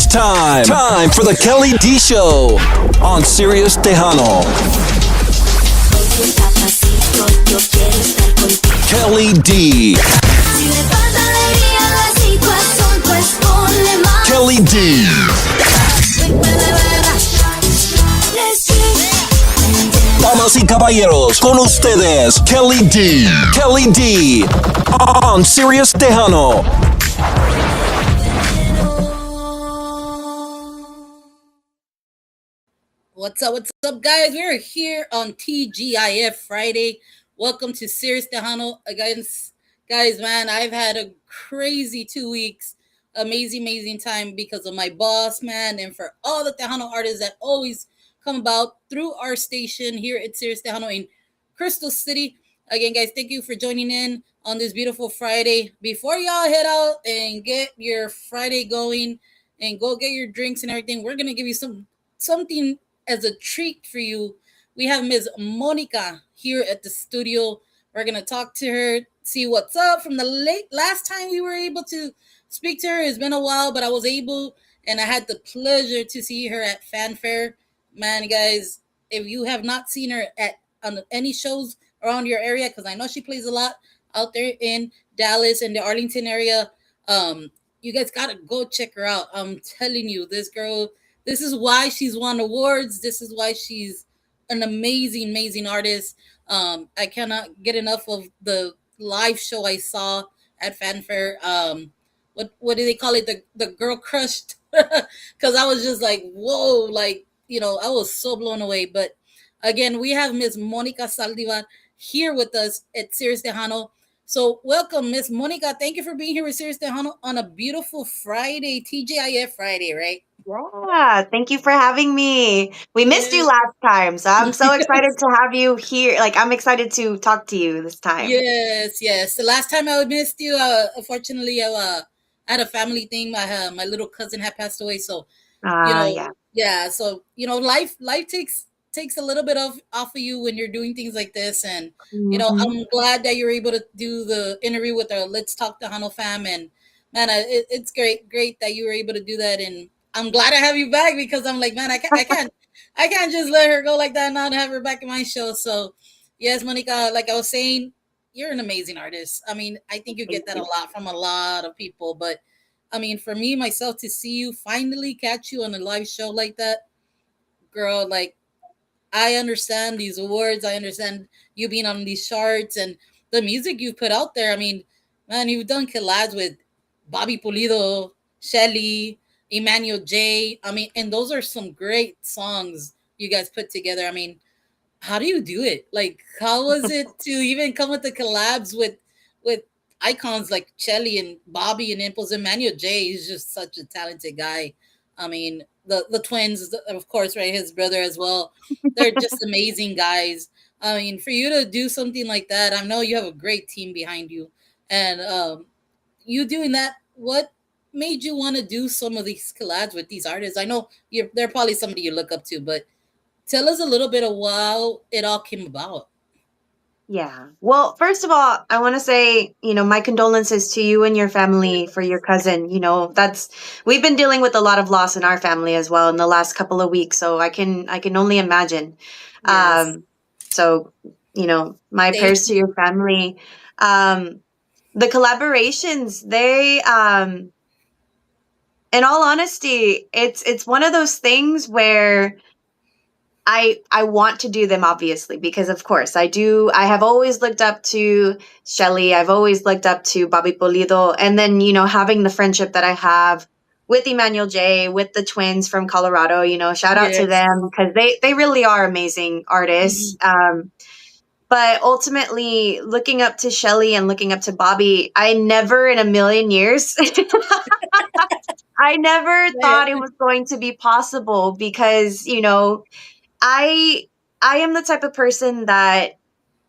Time for the Kelly D Show on Sirius Tejano. Kelly D. Kelly D. Damas y caballeros, con ustedes, Kelly D. Kelly D. On Sirius Tejano. What's up, guys? We're here on TGIF Friday. Welcome to Sirius Tejano. Guys, man, I've had a crazy 2 weeks. Amazing time because of my boss, man, and for all the Tejano artists that always come about through our station here at Sirius Tejano in Crystal City. Again, guys, thank you for joining in on this beautiful Friday. Before y'all head out and get your Friday going and go get your drinks and everything, we're gonna give you something as a treat for you. We have Ms. Monica here at the studio. We're gonna talk to her, see what's up from the last time we were able to speak to her. It's been a while, but I was able, and I had the pleasure to see her at Fanfare. Man, guys, if you have not seen her on any shows around your area, because I know she plays a lot out there in Dallas and the Arlington area, you guys gotta go check her out. I'm telling you, this girl, this is why she's won awards. This is why she's an amazing artist. I cannot get enough of the live show I saw at Fanfare. What do they call it? The girl crushed, because I was just like, whoa, like, I was so blown away. But again, we have Miss Monica Saldivar here with us at Sirius Tejano. So welcome, Miss Monica. Thank you for being here with Sirius Tejano on a beautiful Friday, TGIF Friday, right? Yeah, thank you for having me. We missed you last time, so I'm so excited to have you here. Like, I'm excited to talk to you this time. Yes. The last time I missed you, unfortunately, I had a family thing. My little cousin had passed away, so yeah. So life takes a little bit off of you when you're doing things like this, and I'm glad that you're able to do the interview with our Let's Talk to Hano fam, and man, it's great that you were able to do that, and I'm glad I have you back, because I'm like, man, I can't just let her go like that and not have her back in my show. So yes, Monica, like I was saying, you're an amazing artist. I mean, I think you get that a lot from a lot of people, but I mean, for me, myself, to see you finally catch you on a live show like that, girl, like, I understand these awards. I understand you being on these charts and the music you've put out there. I mean, man, you've done collabs with Bobby Pulido, Shelly, Emmanuel J. I mean, and those are some great songs you guys put together. I mean, how do you do it? Like, how was it to even come with the collabs with icons like Shelly and Bobby and Impulse? Emmanuel J is just such a talented guy. I mean, the twins, of course, right? His brother as well. They're just amazing guys. I mean, for you to do something like that, I know you have a great team behind you, and you doing that. What made you want to do some of these collabs with these artists? I know they're probably somebody you look up to, but tell us a little bit of how it all came about. Yeah. Well, first of all, I want to say, my condolences to you and your family for your cousin. We've been dealing with a lot of loss in our family as well in the last couple of weeks, so I can only imagine. Yes. So, my prayers to your family. The collaborations, in all honesty, it's one of those things where I want to do them, obviously, because of course I do. I have always looked up to Shelly. I've always looked up to Bobby Polido. And then, having the friendship that I have with Emmanuel J, with the twins from Colorado, shout out to them, because they really are amazing artists. But ultimately, looking up to Shelly and looking up to Bobby, I never in a million years, I never thought it was going to be possible, because, I am the type of person that,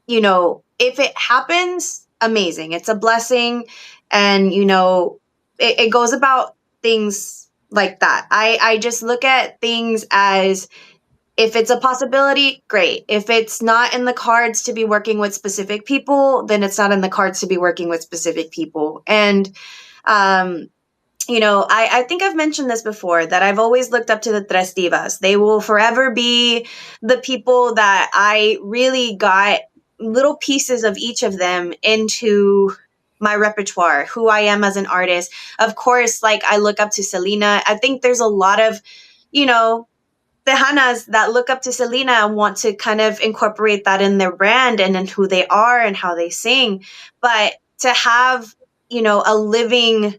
if it happens, amazing. It's a blessing. And, it goes about things like that. I just look at things as, if it's a possibility, great. If it's not in the cards to be working with specific people, then it's not in the cards to be working with specific people. And, I think I've mentioned this before, that I've always looked up to the Tres Divas. They will forever be the people that I really got little pieces of each of them into my repertoire, who I am as an artist. Of course, like I look up to Selena. I think there's a lot of, you know, Tejanas that look up to Selena and want to kind of incorporate that in their brand and in who they are and how they sing. But to have, a living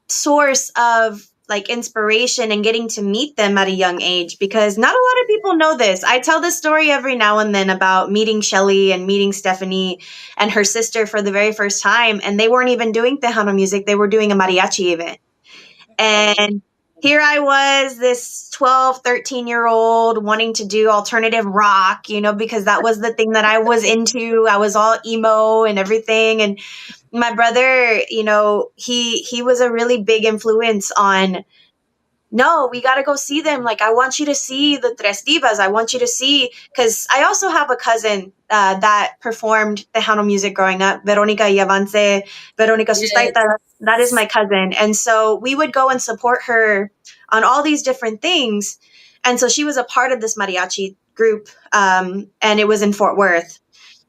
source of like inspiration and getting to meet them at a young age, because not a lot of people know this. I tell this story every now and then about meeting Shelly and meeting Stephanie and her sister for the very first time, and they weren't even doing Tejano music, they were doing a mariachi event. And here I was, this 12, 13-year old wanting to do alternative rock, because that was the thing that I was into. I was all emo and everything. And my brother, he was a really big influence on, no, we got to go see them. Like, I want you to see the Tres Divas. I want you to see, because I also have a cousin that performed Tejano music growing up, Veronica Yavance, Veronica Sustaita. That is my cousin. And so we would go and support her on all these different things. And so she was a part of this mariachi group, and it was in Fort Worth.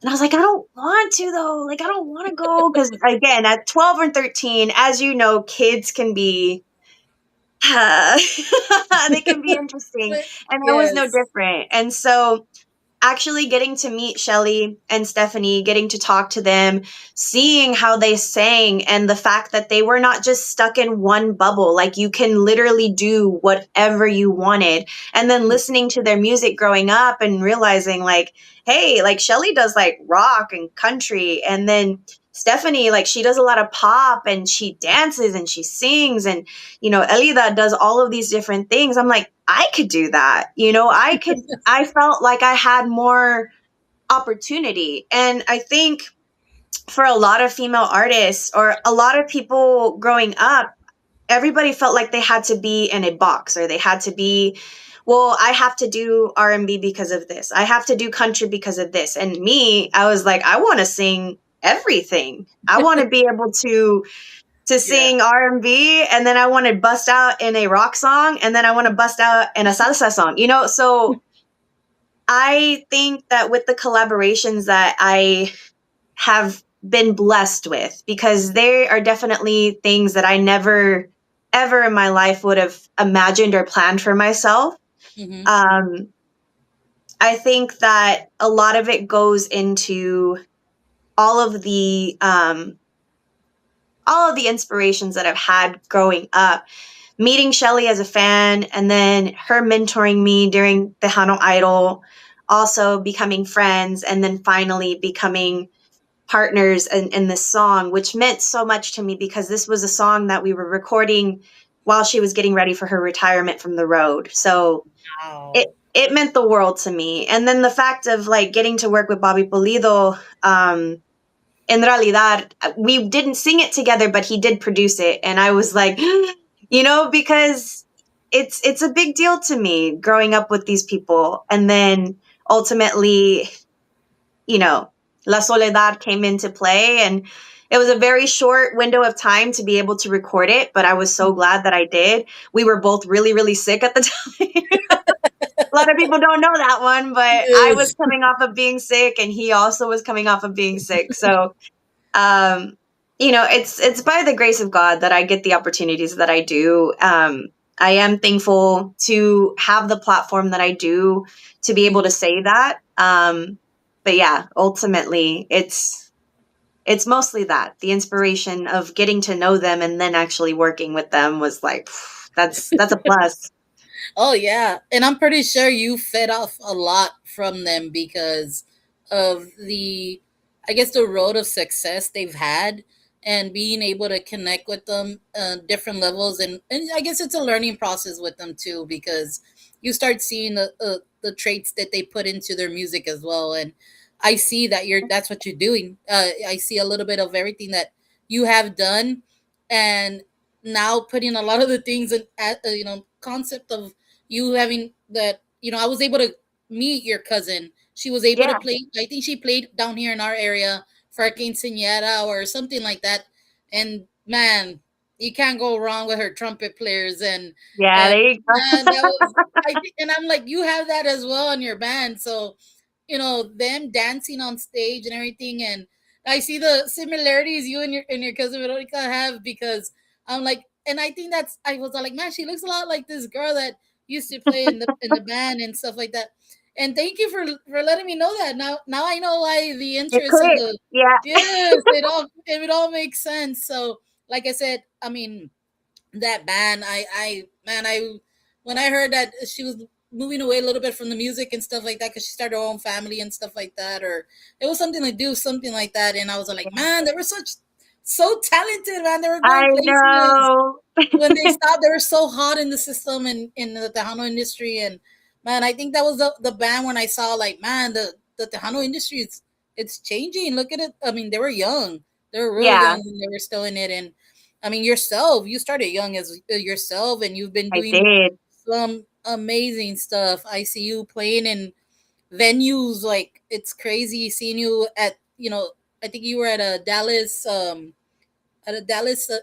And I was like, I don't want to, though. Like, I don't want to go. Because, again, at 12 or 13, as you know, kids can be, they can be interesting. And I was no different. And so actually getting to meet Shelly and Stephanie, getting to talk to them, seeing how they sang, and the fact that they were not just stuck in one bubble. Like, you can literally do whatever you wanted. And then listening to their music growing up and realizing, like, hey, like Shelly does like rock and country. And then Stephanie, like, she does a lot of pop and she dances and she sings. And, Elida does all of these different things. I'm like, I could do that. I felt like I had more opportunity. And I think for a lot of female artists or a lot of people growing up, everybody felt like they had to be in a box, or they had to be, well, I have to do R&B because of this. I have to do country because of this. And me, I was like, I want to sing everything. I want to be able to sing R&B, and then I want to bust out in a rock song, and then I want to bust out in a salsa song, So I think that with the collaborations that I have been blessed with, because they are definitely things that I never, ever in my life would have imagined or planned for myself. I think that a lot of it goes into all of the inspirations that I've had growing up, meeting Shelly as a fan, and then her mentoring me during Tejano Idol, also becoming friends, and then finally becoming partners in this song, which meant so much to me, because this was a song that we were recording while she was getting ready for her retirement from the road. So it meant the world to me. And then the fact of like getting to work with Bobby Pulido, in realidad, we didn't sing it together, but he did produce it. And I was like, because it's a big deal to me growing up with these people. And then ultimately, La Soledad came into play, and it was a very short window of time to be able to record it, but I was so glad that I did. We were both really, really sick at the time. A lot of people don't know that one, but I was coming off of being sick, and he also was coming off of being sick. So, it's by the grace of God that I get the opportunities that I do. I am thankful to have the platform that I do to be able to say that. But yeah, ultimately, it's mostly that. The inspiration of getting to know them and then actually working with them was like, that's a plus. Oh yeah, and I'm pretty sure you fed off a lot from them because of I guess, the road of success they've had, and being able to connect with them different levels, and I guess it's a learning process with them too, because you start seeing the traits that they put into their music as well, and I see that that's what you're doing. I see a little bit of everything that you have done, and now putting a lot of the things in concept of you having that. I was able to meet your cousin. She was able to play. I think she played down here in our area for a quinceañera or something like that. And man, you can't go wrong with her trumpet players. Yeah, And there you man, that go. was, I think, and I'm like, you have that as well in your band. So, them dancing on stage and everything. And I see the similarities you and your cousin Veronica have, because I'm like, and I think I was like, man, she looks a lot like this girl that used to play in the band and stuff like that. And thank you for letting me know that. Now I know why the It interest in clicked. the, Yeah. yes, it all makes sense. So, like I said, I mean, that band, I when I heard that she was moving away a little bit from the music and stuff like that, because she started her own family and stuff like that, or it was something to do something like that, and I was like, Yeah. man, they were so talented, man. They were I going places. know. When they stopped, they were so hot in the system and in the Tejano industry. And man, I think that was the band when I saw, like, man, the Tejano industry is, it's changing. Look at it. I mean, they were young. They were real Yeah, young when they were still in it. And I mean, yourself, you started young as yourself, and you've been I doing did. some amazing stuff. I see you playing in venues, like, it's crazy seeing you at, I think you were at a Dallas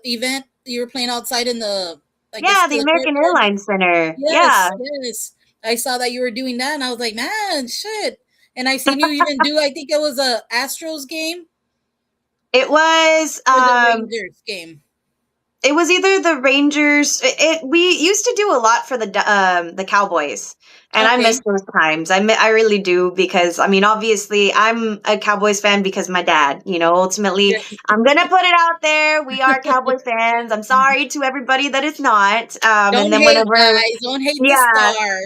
event. You were playing outside in the, I guess, Yeah, the the American airport. Airlines Center. Yeah. Yes, yes. I saw that you were doing that, and I was like, man, shit. And I seen you even do, I think it was a Astros game It was or the Rangers game. it was either the Rangers. We used to do a lot for the Cowboys, and I miss Okay. those times. I really do, because I mean, obviously, I'm a Cowboys fan because my dad. Ultimately, Yes. I'm gonna put it out there. We are Cowboys fans. I'm sorry to everybody that is not. And Don't then hate, whenever, guys. Don't hate the yeah, star.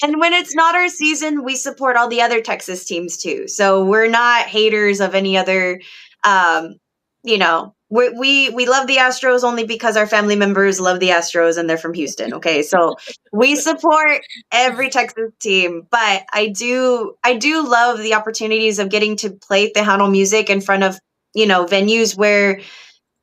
and when it's not our season, we support all the other Texas teams too. So we're not haters of any other. Um, we love the Astros only because our family members love the Astros and they're from Houston. Okay, so we support every Texas team, but I do love the opportunities of getting to play Tejano music in front of venues where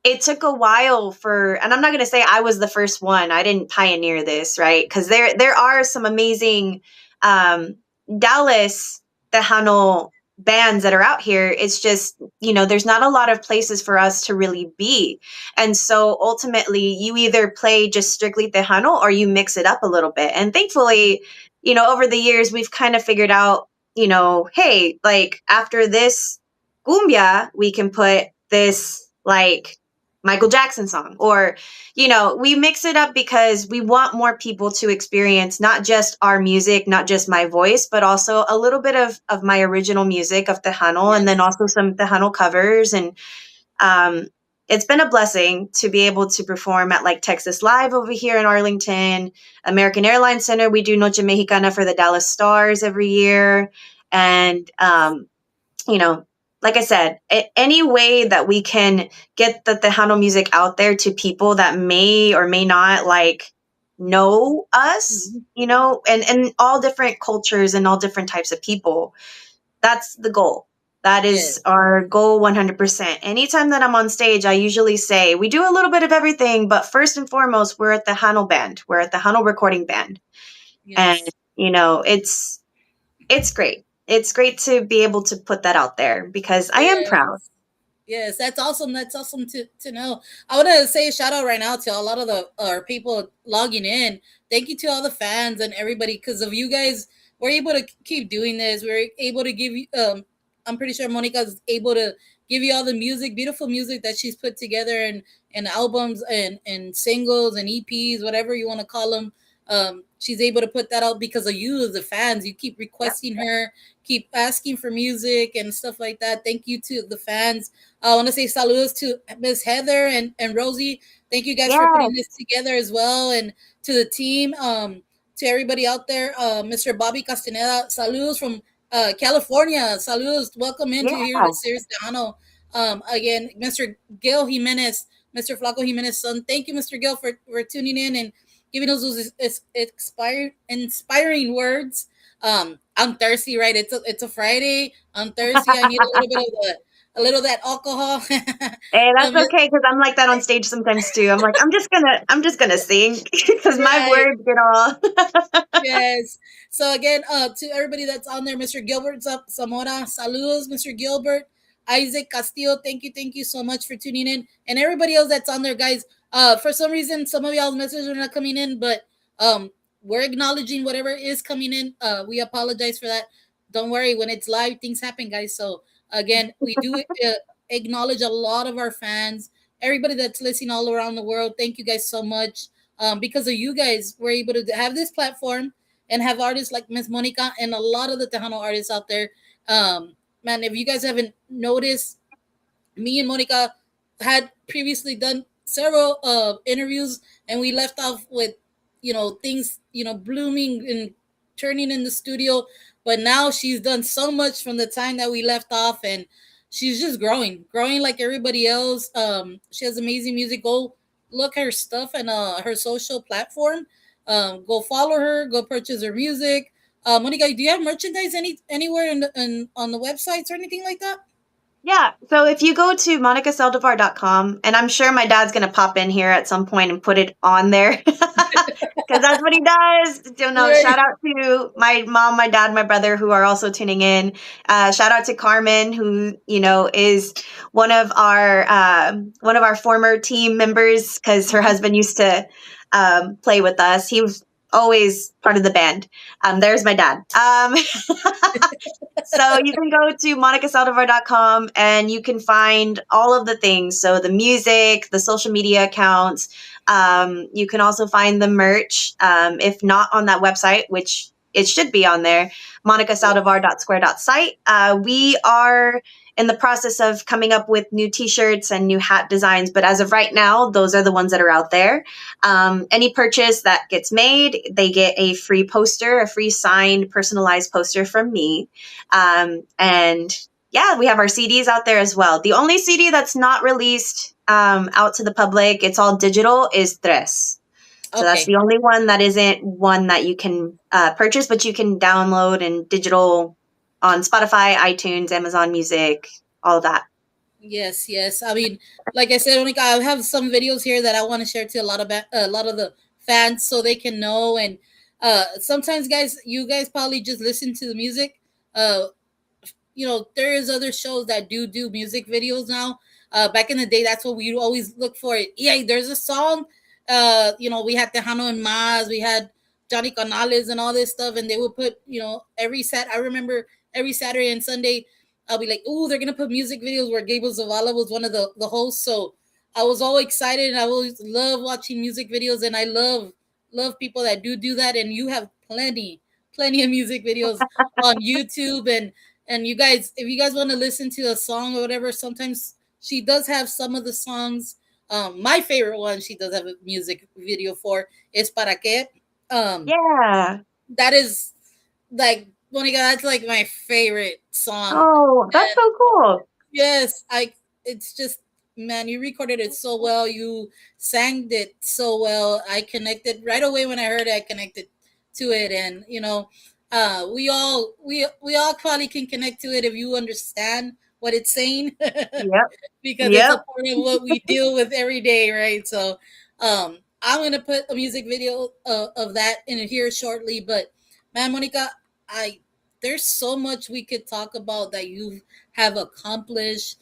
it took a while for, and I'm not going to say I was the first one. I didn't pioneer this, right? Because there are some amazing um, Dallas Tejano bands that are out here. It's just, there's not a lot of places for us to really be. And so ultimately, you either play just strictly Tejano or you mix it up a little bit. And thankfully, over the years, we've kind of figured out, hey, like after this cumbia, we can put this like Michael Jackson song, or we mix it up because we want more people to experience not just our music, not just my voice, but also a little bit of my original music of Tejano, and then Yes. also some Tejano covers. And um it's been a blessing to be able to perform at like Texas Live over here in Arlington, American Airlines Center. We do Noche Mexicana for the Dallas Stars every year. And you know, like I said, any way that we can get the Tejano music out there to people that may or may not like know us, Mhm. and all different cultures and all different types of people. That's the goal. That is Yes. our goal 100%. Anytime that I'm on stage, I usually say we do a little bit of everything, but first and foremost, we're at the Hano band. We're at the Hano recording band. And Yes. it's great. It's great to be able to put that out there because I am Yes. proud. Yes, that's awesome. That's awesome to know. I want to say a shout out right now to a lot of the people logging in. Thank you to all the fans and everybody, because of you guys, we're able to keep doing this. We're able to give you. I'm pretty sure Monica's able to give you all the music, beautiful music that she's put together, and albums and singles and EPs, whatever you want to call them. She's able to put that out because of you, as the fans. You keep Yep. requesting her, keep asking for music and stuff like that. Thank you to the fans. I want to say saludos to Miss Heather and Rosie. Thank you guys for Yes. putting this together as well. And to the team, to everybody out there, Mr. Bobby Castaneda, saludos from California. Saludos. Welcome into here Yeah. to Series Tejano. Again, Mr. Gil Jimenez, Mr. Flaco Jimenez son. Thank you, Mr. Gil, for tuning in and giving us those inspiring words. I'm thirsty, right? It's a Friday. I'm thirsty. I need a little bit of a little of that alcohol. Hey, that's um, okay because I'm like that on stage sometimes too. I'm like, I'm just gonna sing because my right. words get all. Yes. So again, to everybody that's on there, Mr. Gilbert Zamora, saludos, Mr. Gilbert. Isaac Castillo, thank you so much for tuning in, and everybody else that's on there, guys. For some reason, some of y'all's messages are not coming in, but um, we're acknowledging whatever is coming in. We apologize for that. Don't worry, when it's live, things happen, guys. So again, we do acknowledge a lot of our fans, everybody that's listening all around the world. Thank you guys so much. Because of you guys, we're able to have this platform and have artists like Miss Monica and a lot of the Tejano artists out there. Man, if you guys haven't noticed, me and Monica had previously done several interviews, and we left off with, things, blooming and turning in the studio. But now she's done so much from the time that we left off, and she's just growing like everybody else. She has amazing music. Go look her stuff and her social platform. Go follow her. Go purchase her music. Monica, do you have merchandise anywhere on the websites or anything like that? Yeah. So if you go to monicasaldivar.com, and I'm sure my dad's going to pop in here at some point and put it on there because that's what he does. Right. Shout out to my mom, my dad, my brother, who are also tuning in. Shout out to Carmen, who, is one of our former team members because her husband used to play with us. He was always part of the band. There's my dad. So you can go to monicasaldivar.com and you can find all of the things. So the music, the social media accounts. You can also find the merch. If not on that website, which it should be on there, monicasaldivar.square.site. We are in the process of coming up with new t-shirts and new hat designs. But as of right now, those are the ones that are out there. Any purchase that gets made, they get a free poster, a free signed, personalized poster from me. And yeah, we have our CDs out there as well. The only CD that's not released out to the public, it's all digital, is Tres. So that's the only one that isn't one that you can purchase, but you can download and digital on Spotify, iTunes, Amazon Music, all of that. Yes. I mean, like I said, Monica, I have some videos here that I want to share to a lot of the fans so they can know. And sometimes, guys, you guys probably just listen to the music. There is other shows that do music videos now. Back in the day, that's what we always look for. Yeah, there's a song. We had Tejano and Maz, we had Johnny Canales and all this stuff, and they would put, I remember every Saturday and Sunday, I'll be like, "Ooh, they're gonna put music videos," where Gabriel Zavala was one of the hosts. So I was all excited, and I always love watching music videos, and I love people that do that. And you have plenty of music videos on YouTube, and you guys, if you guys want to listen to a song or whatever, sometimes she does have some of the songs. My favorite one she does have a music video for is Para Qué. Yeah. That is like, Monica, that's like my favorite song. Oh, that's so cool. Yes, it's just, man, you recorded it so well. You sang it so well. I connected right away when I heard it. I connected to it, and we all probably can connect to it if you understand what it's saying. Yep. Because it's a part of what we deal with every day, right? So, I'm gonna put a music video of that in here shortly. But man, Monica, there's so much we could talk about that you have accomplished,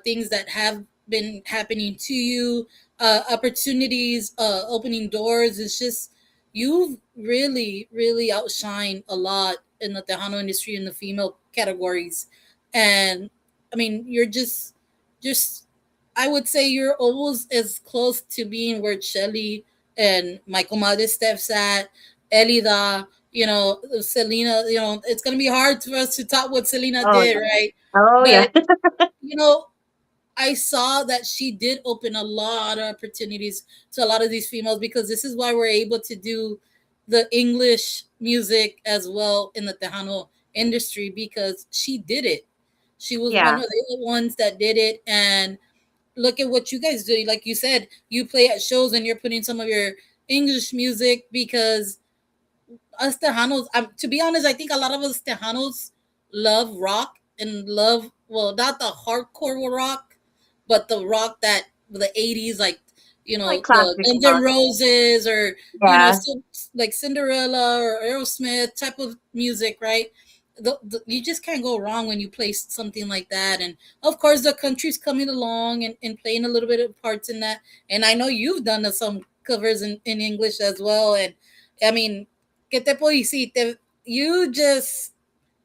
things that have been happening to you, opportunities, opening doors. It's just you've really, really outshined a lot in the Tejano industry in the female categories, and I mean, you're just I would say you're almost as close to being where Shelly and Michael Comadre Steph's at, Elida, Selena, it's gonna be hard for us to top what Selena did, yeah. right? Oh, But yeah. I saw that she did open a lot of opportunities to a lot of these females, because this is why we're able to do the English music as well in the Tejano industry, because she did it. She was one Yeah. of the ones that did it. And look at what you guys do. Like you said, you play at shows and you're putting some of your English music, because us Tejanos, to be honest, I think a lot of us Tejanos love rock and love, well, not the hardcore rock, but the rock that the 80s, like, Like the classic Guns N' rock. Roses, or, Yeah. like Cinderella or Aerosmith type of music, right? you just can't go wrong when you play something like that. And of course, the country's coming along and playing a little bit of parts in that. And I know you've done some covers in English as well. And I mean, que te puedo decir? You just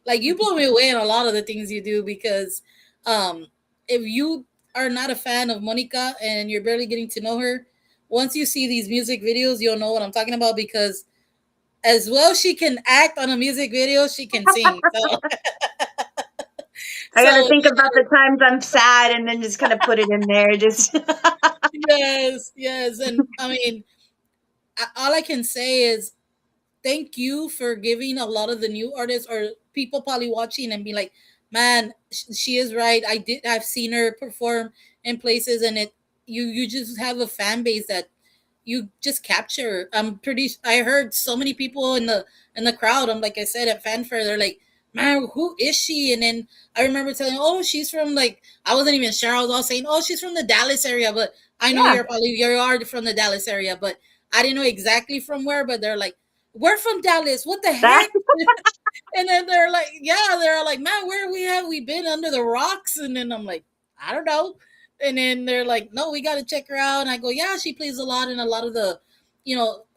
like you blow me away in a lot of the things you do because um, if you are not a fan of Monica and you're barely getting to know her, once you see these music videos, you'll know what I'm talking about because as well she can act on a music video, she can sing. So I got to so think about the times I'm sad and then just kind of put it in there. Just yes, yes, and I mean, all I can say is thank you for giving a lot of the new artists or people probably watching and be like, man, she is right. I've seen her perform in places, and you just have a fan base that you just capture. I heard so many people in the crowd. I'm like I said at fanfare, they're like, man, who is she? And then I remember telling, oh, she's from like I wasn't even sure. I was all saying, oh, she's from the Dallas area, but I know yeah, you are from the Dallas area, but I didn't know exactly from where. But they're like, we're from Dallas. What the that heck? And then they're like, yeah, they're like, man, where have we been under the rocks? And then I'm like, I don't know. And then they're like, no, we got to check her out. And I go, yeah, she plays a lot in a lot of the,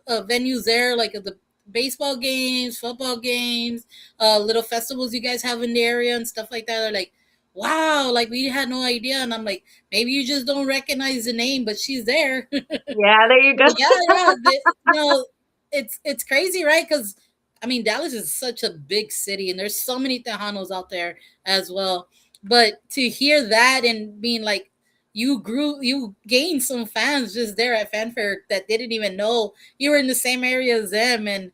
venues there, like at the baseball games, football games, little festivals you guys have in the area and stuff like that. They're like, wow, like we had no idea. And I'm like, maybe you just don't recognize the name, but she's there. yeah, there you go. Yeah, yeah. No, it's crazy, right? Because I mean, Dallas is such a big city, and there's so many Tejanos out there as well. But to hear that and being like, you gained some fans just there at Fanfare that didn't even know you were in the same area as them, and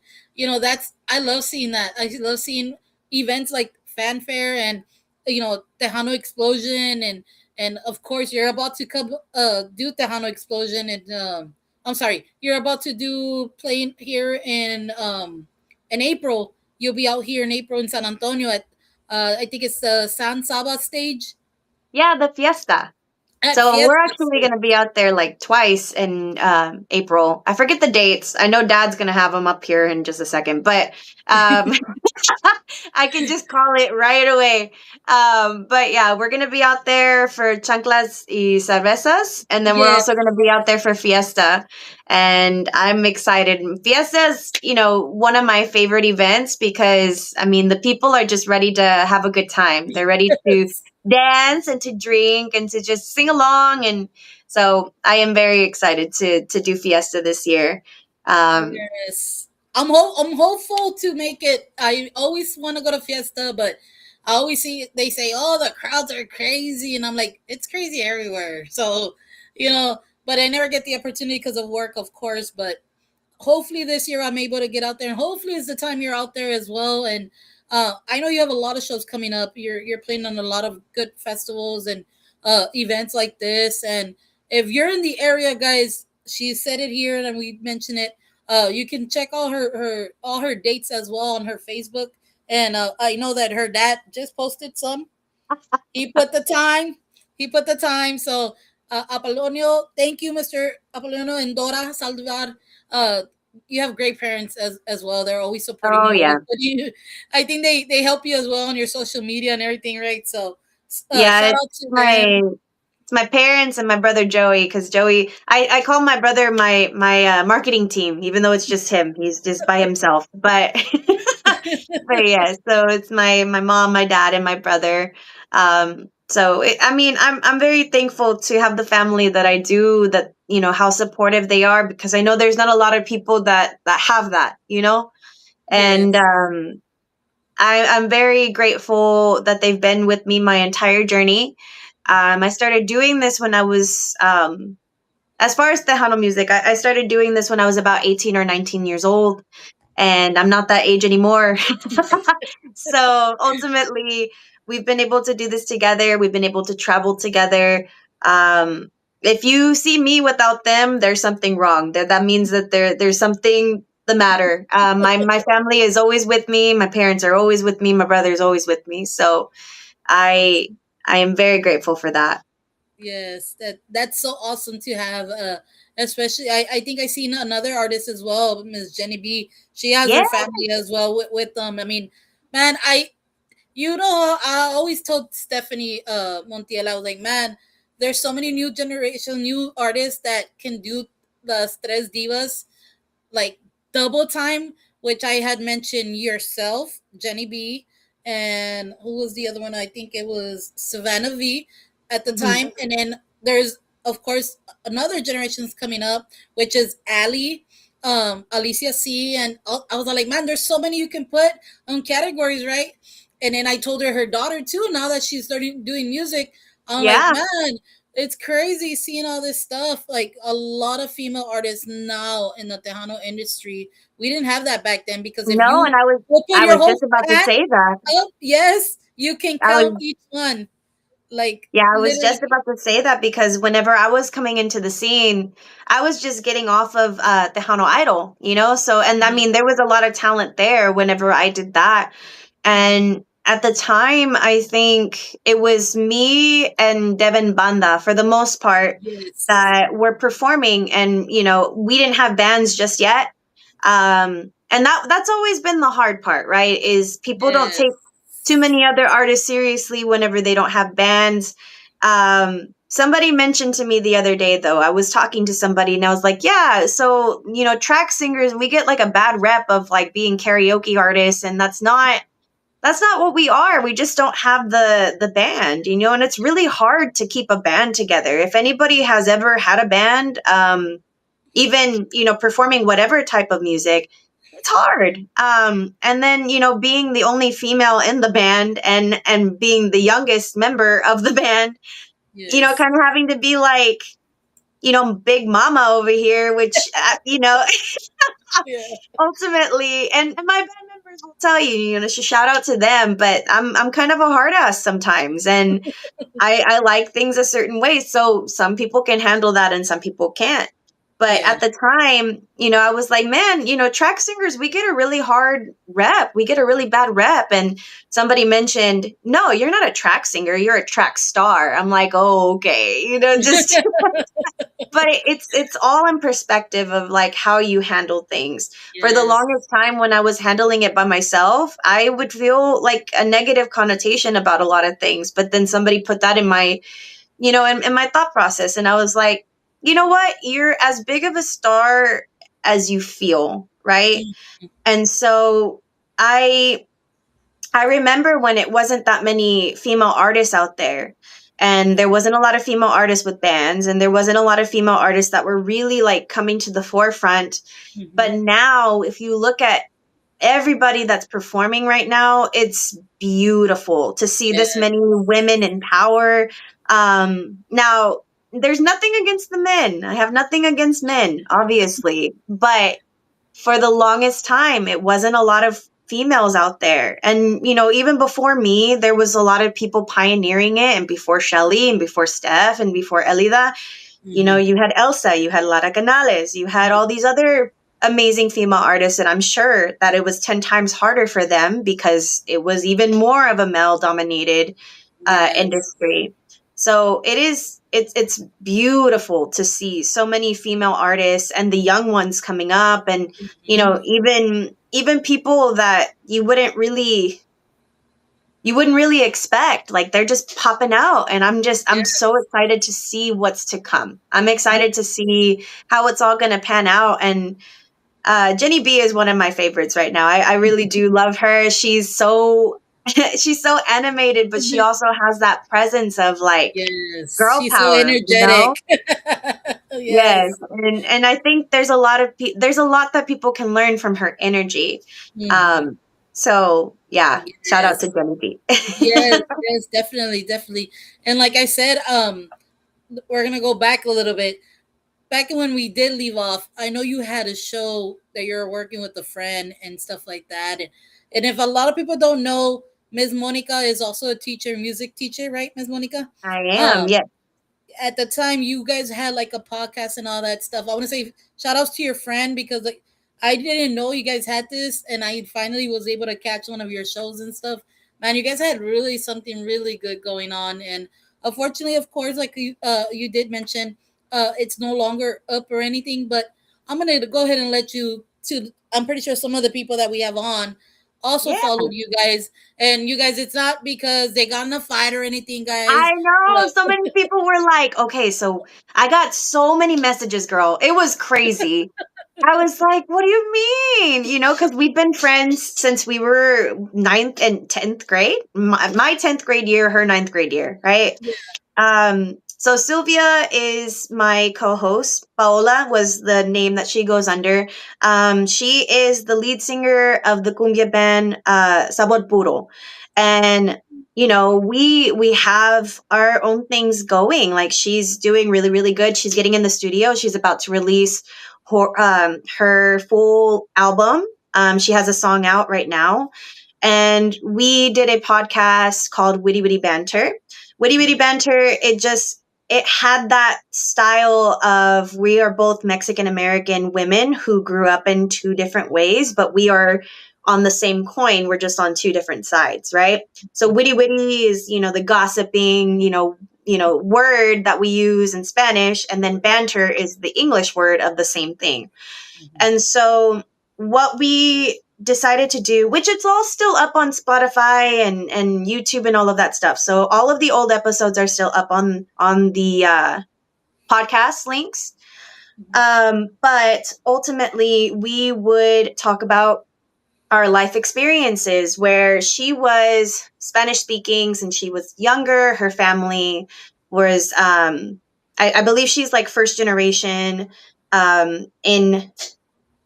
that's I love seeing that. I love seeing events like Fanfare and Tejano Explosion and of course you're about to come do Tejano Explosion and I'm sorry, you're about to do playing here in April. You'll be out here in April in San Antonio at I think it's the San Saba stage Yeah, the fiesta. at So we're Fiesta actually going stage. to be out there like twice in April. I forget the dates. I know Dad's going to have them up here in just a second, but um, I can just call it right away. But yeah, we're going to be out there for chanclas y cervezas, and then we're Yes, also going to be out there for fiesta. And I'm excited. Fiesta is, one of my favorite events because, I mean, the people are just ready to have a good time. They're ready to dance and to drink and to just sing along. And so I am very excited to do fiesta this year. Um, yes. I'm hopeful to make it. I always want to go to Fiesta, but I always see they say, "Oh, the crowds are crazy," and I'm like, "It's crazy everywhere." So, but I never get the opportunity because of work, of course. But hopefully this year I'm able to get out there, and hopefully it's the time you're out there as well. And I know you have a lot of shows coming up. You're playing on a lot of good festivals and events like this. And if you're in the area, guys, she said it here, and we mentioned it. You can check all her dates as well on her Facebook. And I know that her dad just posted some. He put the time. He put the time. So, Apolonio, thank you, Mr. Apolonio and Dora Saldivar. Uh, you have great parents as well. They're always supporting oh you. yeah. Always putting you. I think they help you as well on your social media and everything, right? So, Yeah, shout it's out to my them. it's my parents and my brother Joey, because Joey, I call my brother my marketing team, even though it's just him. He's just by himself. But but yeah, so it's my mom, my dad, and my brother. I mean, I'm very thankful to have the family that I do. That how supportive they are, because I know there's not a lot of people that have that. And Yes. I'm very grateful that they've been with me my entire journey. I started doing this when I was, as far as Tejano music, I started doing this when I was about 18 or 19 years old, and I'm not that age anymore. So ultimately, we've been able to do this together. We've been able to travel together. Um, if you see me without them, there's something wrong. That means that there's something the matter. My family is always with me. My parents are always with me. My brother is always with me. So I Awesome. I am very grateful for that. Yes, that's so awesome to have. Especially, I think I seen another artist as well, Miss Jenny B. She has Yeah, her family as well with them. I mean, man, You know, I always told Stephanie Montiel, I was like, man, there's so many new generation, new artists that can do the Tres Divas like double time, which I had mentioned yourself, Jenny B, and who was the other one? I think it was Savannah V at the Mhm. time. And then there's of course another generation's coming up, which is Ali, Alicia C, and I was like, man, there's so many you can put on categories, right? And then I told her daughter too. Now that she's starting doing music, I'm like, Yeah. man, it's crazy seeing all this stuff. Like a lot of female artists now in the Tejano industry. We didn't have that back then because if No, and you open I your was just whole about to hat say that. up, yes, you can I count was each one. Like Yeah, I was literally, just about to say that because whenever I was coming into the scene, I was just getting off of Tejano Idol, you know? So, and I mhm, mean, there was a lot of talent there whenever I did that. mhm, And at the time, I think it was me and Devin Banda for the most part yes, that were performing. And, we didn't have bands just yet. And that's always been the hard part, right? Is people don't yes, take too many other artists seriously whenever they don't have bands. Somebody mentioned to me the other day, though, I was talking to somebody and I was like, yeah, so, track singers, we get like a bad rep of like being karaoke artists, and that's not what we are. We just don't have the band, and it's really hard to keep a band together. If anybody has ever had a band, even performing whatever type of music, it's hard. And then being the only female in the band and being the youngest member of the band, yes, kind of having to be like big mama over here, which yeah, ultimately, and my band members will tell you, shout out to them, but I'm kind of a hard ass sometimes, and I like things a certain way. So some people can handle that and some people can't. But yeah, at the time, I was like, man, track singers, we get a really hard rep. We get a really bad rep. And somebody mentioned, no, you're not a track singer. You're a track star. I'm like, oh, okay. Just but it's all in perspective of like how you handle things. For the yes, longest time when I was handling it by myself, I would feel like a negative connotation about a lot of things, but then somebody put that in my in my thought process, and I was like, you know what, you're as big of a star as you feel, right? mm, And so I remember when it wasn't that many female artists out there, and there wasn't a lot of female artists with bands, and there wasn't a lot of female artists that were really like coming to the forefront. But mhm, now, if you look at everybody that's performing right now, it's beautiful to see this yes, many women in power. Now, there's nothing against the men. I have nothing against men, obviously, but for the longest time, it wasn't a lot of females out there. And, even before me, there was a lot of people pioneering it. And before Shelly and before Steph and before Elida, mhm, you had Elsa, you had Lara Canales, you had all these other amazing female artists. And I'm sure that it was 10 times harder for them because it was even more of a male dominated yes, industry. So it's beautiful to see so many female artists and the young ones coming up, and mhm, even people that you wouldn't really expect, like they're just popping out, and I'm so yes, excited to see what's to come. I'm excited to see how it's all going to pan out. And Jenny B is one of my favorites right now. I really do love her. She's so she's so animated, but she also has that presence of like yes. girl She's so power, you know? energetic. Yes. Yes, and I think there's a lot that people can learn from her energy. Mhm. Um, so yeah, shout out to Yes. Jenny B. Yes, yes, definitely, definitely. And like I said, we're gonna go back a little bit. Back when we did leave off, I know you had a show that you're working with a friend and stuff like that. And if a lot of people don't know, Ms. Monica is also a teacher, music teacher, right, Ms. Monica? I am, Um, yes. at the time you guys had like a podcast and all that stuff. I want to say shout outs to your friend because like I didn't know you guys had this and I finally was able to catch one of your shows and stuff. Man, you guys had really something really good going on, and unfortunately, of course, like you did mention, it's no longer up or anything. But I'm gonna go ahead and let you to. I'm pretty sure some of the people that we have on also Yeah. followed you guys. And you guys, it's not because they got in a fight or anything, guys. I know. So many people were like, okay, so I got so many messages, girl. It was crazy. I was like, what do you mean? Because we've been friends since we were ninth and 10th grade. My 10th grade year, her ninth grade year, right? Yeah. So Sylvia is my co-host. Paola was the name that she goes under. She is the lead singer of the cumbia band Sabor Puro. And we have our own things going. Like, she's doing really, really good. She's getting in the studio. She's about to release her full album. She has a song out right now. And we did a podcast called Witty Witty Banter. Witty Witty Banter, it had that style of, we are both Mexican American women who grew up in two different ways, but we are on the same coin. We're just on two different sides, right? So witty witty is, the gossiping, word that we use in Spanish, and then banter is the English word of the same thing. And so what we decided to do, which it's all still up on Spotify and YouTube and all of that stuff. So all of the old episodes are still up on the podcast links. But ultimately, we would talk about our life experiences, where she was Spanish speaking since she was younger. Her family was, I believe she's like first generation in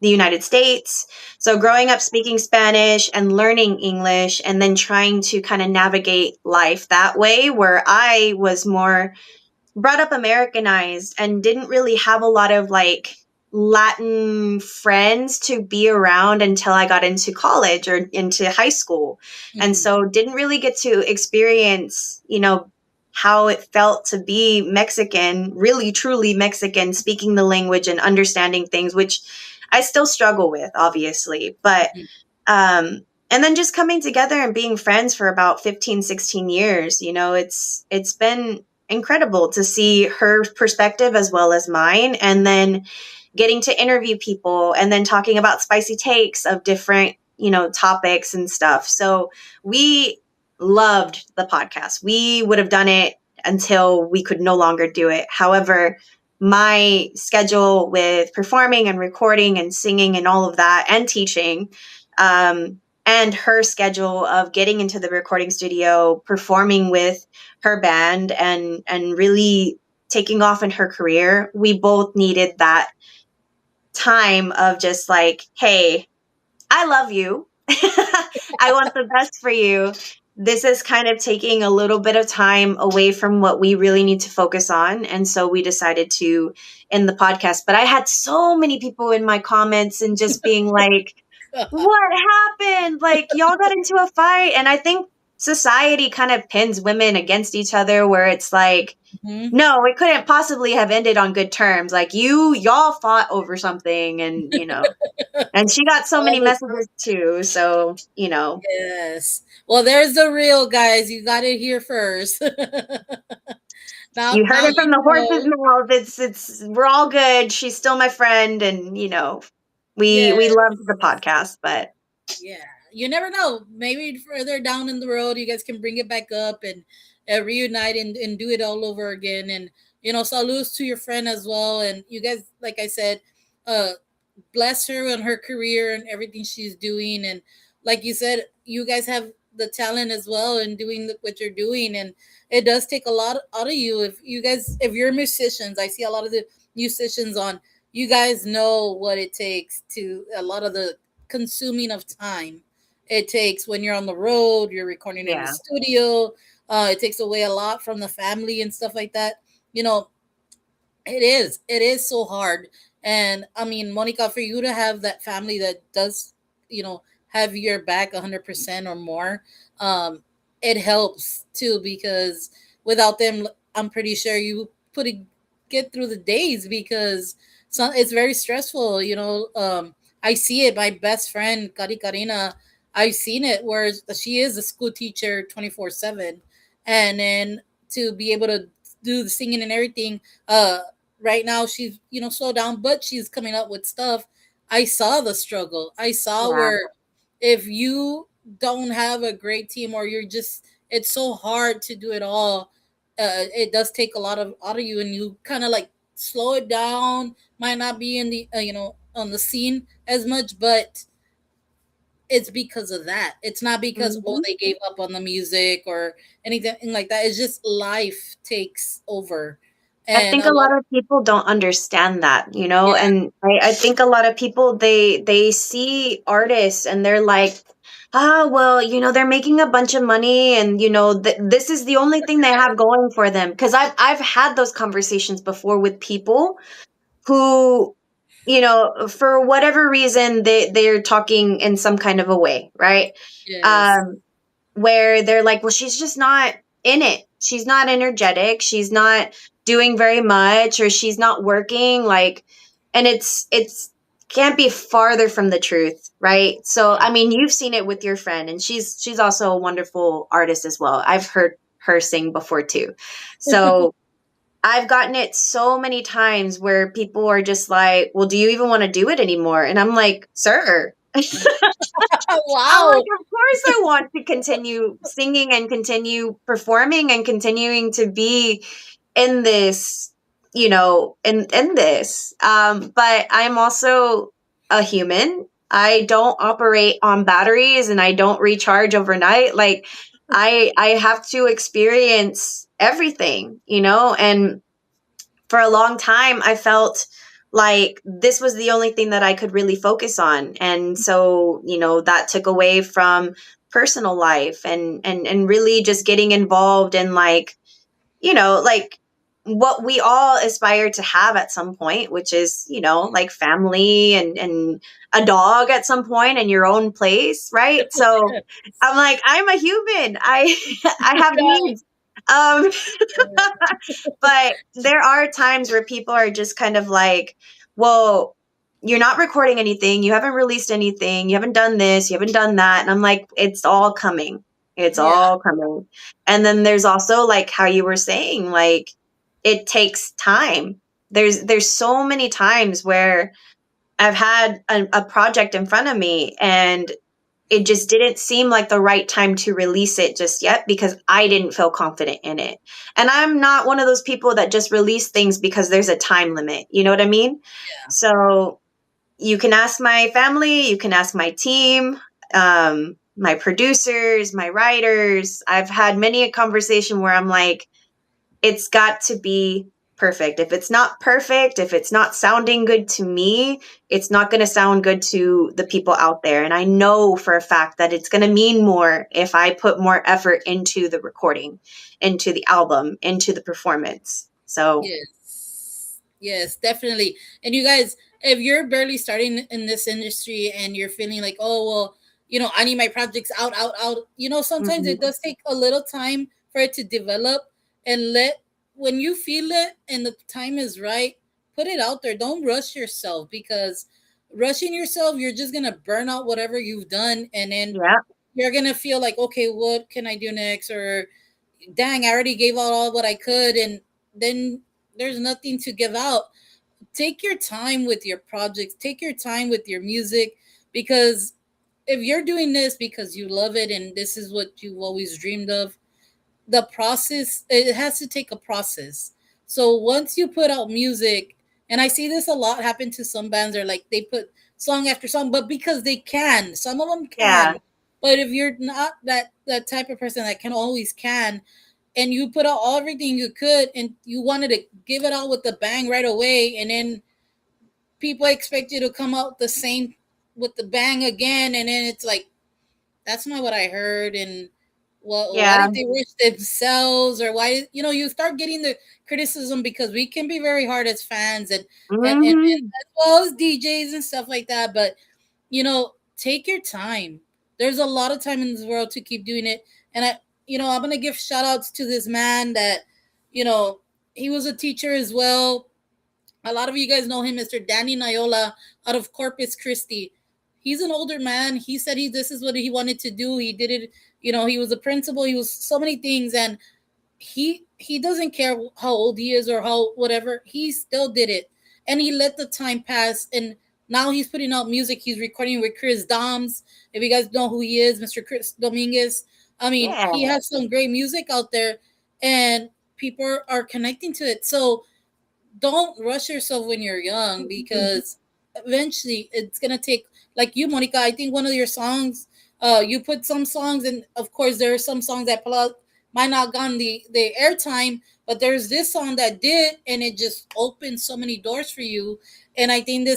the United States. So growing up speaking Spanish and learning English, and then trying to kind of navigate life that way, where I was more brought up Americanized and didn't really have a lot of like Latin friends to be around until I got into college or into high school. And so didn't really get to experience, how it felt to be Mexican, really truly Mexican, speaking the language and understanding things, which I still struggle with, obviously. But and then just coming together and being friends for about 15, 16 years, it's been incredible to see her perspective as well as mine, and then getting to interview people and then talking about spicy takes of different, topics and stuff. So we loved the podcast. We would have done it until we could no longer do it. However, my schedule with performing and recording and singing and all of that and teaching, and her schedule of getting into the recording studio, performing with her band, and really taking off in her career, we both needed that time of just like, hey, I love you. I want the best for you. This is kind of taking a little bit of time away from what we really need to focus on. And so we decided to end the podcast. But I had so many people in my comments and just being like, what happened? Like, y'all got into a fight. And I think society kind of pins women against each other, where it's like, no, it couldn't possibly have ended on good terms. Like, y'all fought over something, and and she got so many messages too. So, Yes. Well, there's the real, guys. You got it here first. Now, you heard now it from the horse's mouth. It's we're all good. She's still my friend, and we loved the podcast, but yeah, you never know. Maybe further down in the road, you guys can bring it back up and reunite and do it all over again. And salutes to your friend as well. And you guys, like I said, uh, bless her on her career and everything she's doing. And like you said, you guys have the talent as well in doing what you're doing. And it does take a lot out of you. If you're musicians, I see a lot of the musicians on. You guys know what it takes to a lot of the consuming of time it takes when you're on the road, you're recording in the studio. It takes away a lot from the family and stuff like that. It is so hard. And I mean, Monica, for you to have that family that does, have your back 100% or more, it helps too, because without them, I'm pretty sure you get through the days, because it's very stressful. I see it. My best friend, Karina, I've seen it where she is a school teacher 24/7, and then to be able to do the singing and everything. Right now she's slowed down, but she's coming up with stuff. I saw the struggle. I saw where if you don't have a great team, or you're just, it's so hard to do it all. It does take a lot of out of you, and you kind of like slow it down. Might not be in the on the scene as much, but it's because of that. It's not because Mm-hmm. they gave up on the music or anything like that. It's just life takes over, I and think a a lot. lot of people don't understand that, you know, Yeah, and I think a lot of people they see artists and they're like, ah, well, you know, they're making a bunch of money and you know this is the only thing they have going for them. Because I've had those conversations before with people who, you know, for whatever reason they're talking in some kind of a way, right? yes, Um, where they're like, well, she's just not in it. She's not energetic. She's not doing very much, or she's not working. Like, and it's can't be farther from the truth, right? So, I mean, you've seen it with your friend, and she's also a wonderful artist as well. I've heard her sing before too. So I've gotten it so many times where people are just like, well, do you even want to do it anymore? And I'm like, sir, I'm like, wow, of course I want to continue singing and continue performing and continuing to be in this, you know, in this. But I'm also a human. I don't operate on batteries and I don't recharge overnight. Like I have to experience everything, you know, and for a long time I felt like this was the only thing that I could really focus on. And so, you know, that took away from personal life and really just getting involved in like, you know, like what we all aspire to have at some point, which is, you know, like family and a dog at some point in your own place, right? So I'm like, I'm a human. I have needs. Um but there are times where people are just kind of like, well, you're not recording anything, you haven't released anything, you haven't done this, you haven't done that. And I'm like, it's all coming. It's yeah, all coming. And then there's also like how you were saying, like it takes time. There's so many times where I've had a project in front of me and it just didn't seem like the right time to release it just yet because I didn't feel confident in it. And I'm not one of those people that just release things because there's a time limit. You know what I mean? So you can ask my family, you can ask my team, my producers, my writers. I've had many a conversation where I'm like, it's got to be perfect. If it's not perfect, if it's not sounding good to me, it's not going to sound good to the people out there. And I know for a fact that it's going to mean more if I put more effort into the recording, into the album, into the performance. So, yes, yes, definitely. And you guys, if you're barely starting in this industry and you're feeling like, oh well, I need my projects out, out, out. Sometimes it mhm, does take a little time for it to develop, and when you feel it and the time is right, put it out there. Don't rush yourself, because rushing yourself, you're just gonna burn out whatever you've done, and then yeah, you're gonna feel like, okay, what can I do next? Or dang, I already gave out all what I could, and then there's nothing to give out. Take your time with your projects, take your time with your music, because if you're doing this because you love it and this is what you've always dreamed of, the process, it has to take a process. So once you put out music, and I see this a lot happen to some bands, are like they put song after song, but because they can, some of them yeah, can. But if you're not that type of person that can always can, and you put out everything you could and you wanted to give it out with the bang right away, and then people expect you to come out the same with the bang again, and then it's like, that's not what I heard. And well, why yeah, did they rush themselves? Or why, you start getting the criticism, because we can be very hard as fans, and hmm, as well as DJs and stuff like that. But take your time. There's a lot of time in this world to keep doing it. And I'm gonna give shout outs to this man that, you know, he was a teacher as well. A lot of you guys know him, Mr. Danny Nayola, out of Corpus Christi. He's an older man. He said this is what he wanted to do. He did it. He was a principal. He was so many things, and he doesn't care how old he is or how whatever. He still did it, and he let the time pass. And now he's putting out music. He's recording with Chris Doms. If you guys know who he is, Mr. Chris Dominguez. I mean, he has some great music out there, and people are connecting to it. So don't rush yourself when you're young, because eventually it's gonna take, like you, Monica. I think one of your songs, you put some songs, and of course there are some songs that might not gone the airtime, but there's this song that did, and it just opened so many doors for you. And I think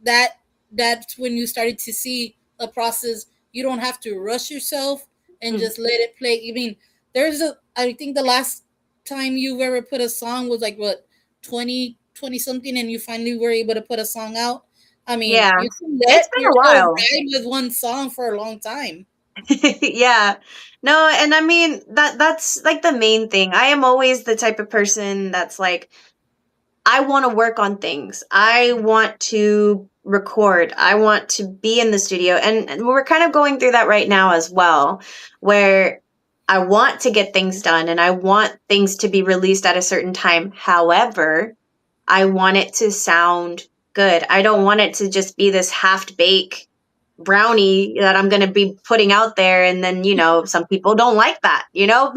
that's when you started to see a process. You don't have to rush yourself and just let it play. I mean, I think the last time you ever put a song was like what, 20 something, and you finally were able to put a song out. I mean, you can it's let been a yourself while. ride with one song for a long time. Yeah. No, and I mean that's like the main thing. I am always the type of person that's like, I want to work on things. I want to record. I want to be in the studio. And we're kind of going through that right now as well, where I want to get things done and I want things to be released at a certain time. However, I want it to sound good. I don't want it to just be this half-baked brownie that I'm going to be putting out there. And then, some people don't like that, Yes,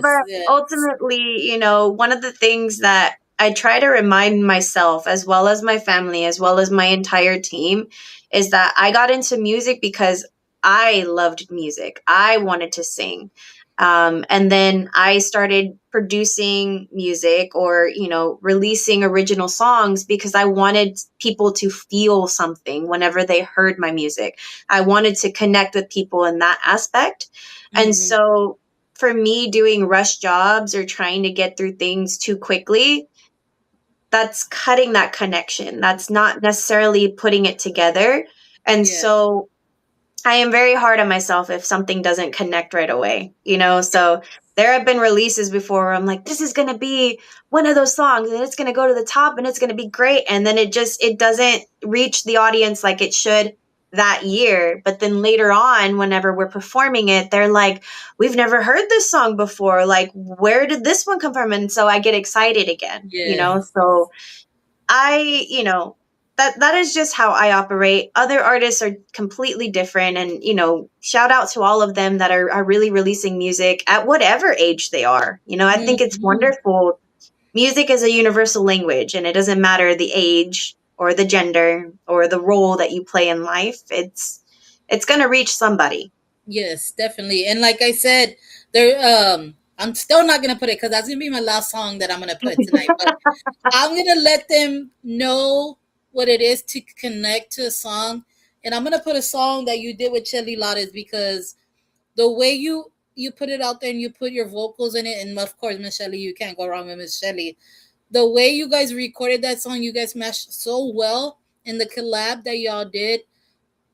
But yes. ultimately, one of the things that I try to remind myself, as well as my family, as well as my entire team, is that I got into music because I loved music. I wanted to sing. And then I started producing music or, releasing original songs because I wanted people to feel something whenever they heard my music. I wanted to connect with people in that aspect. And so for me, doing rush jobs or trying to get through things too quickly, that's cutting that connection. That's not necessarily putting it together. And so I am very hard on myself if something doesn't connect right away, So there have been releases before where I'm like, this is going to be one of those songs and it's going to go to the top and it's going to be great. And then it doesn't reach the audience like it should that year. But then later on, whenever we're performing it, they're like, we've never heard this song before. Like, where did this one come from? And so I get excited again, So that is just how I operate. Other artists are completely different. And, shout out to all of them that are really releasing music at whatever age they are. I think it's wonderful. Music is a universal language, and it doesn't matter the age or the gender or the role that you play in life. It's going to reach somebody. Yes, definitely. And like I said, I'm still not gonna put it because that's gonna be my last song that I'm gonna put tonight. But I'm gonna let them know what it is to connect to a song, and I'm gonna put a song that you did with Shelly Lattes, because the way you put it out there and you put your vocals in it, and of course Miss Shelly, you can't go wrong with Miss Shelly. The way you guys recorded that song, you guys meshed so well in the collab that y'all did.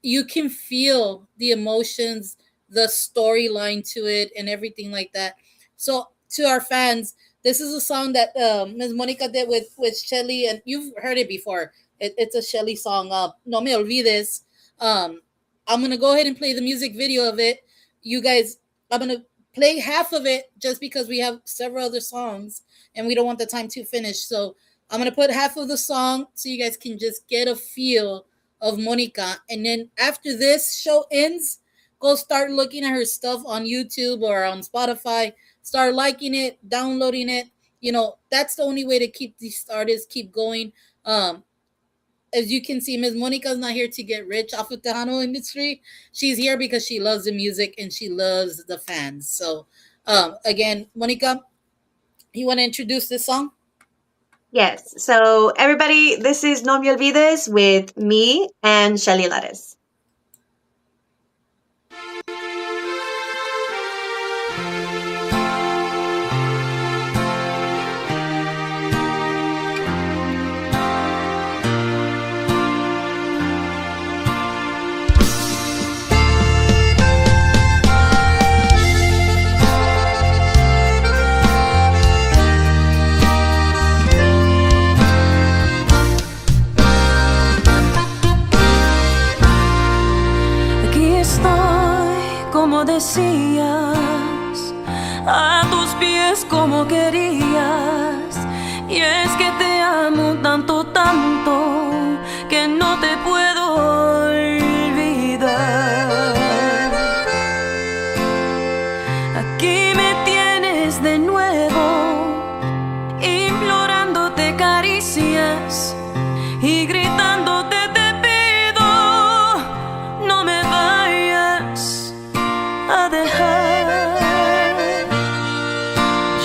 You can feel the emotions, the storyline to it, and everything like that. So to our fans, this is a song that Ms. Monica did with Shelly, and you've heard it before. It's a Shelly song. No me olvides. I'm gonna go ahead and play the music video of it. You guys, I'm gonna play half of it just because we have several other songs and we don't want the time to finish. So I'm gonna put half of the song so you guys can just get a feel of Monica. And then after this show ends, go start looking at her stuff on YouTube or on Spotify. Start liking it, downloading it. That's the only way to keep these artists keep going. As you can see, Ms. Monica's not here to get rich off of Tejano industry. She's here because she loves the music and she loves the fans. So again, Monica, you want to introduce this song? Yes. So everybody, this is No Me Olvides with me and Shelly Lattes. Como decías, a tus pies como querías, y es que te amo tanto, tanto, que no vez y gritándote te pido, no me vayas a dejar.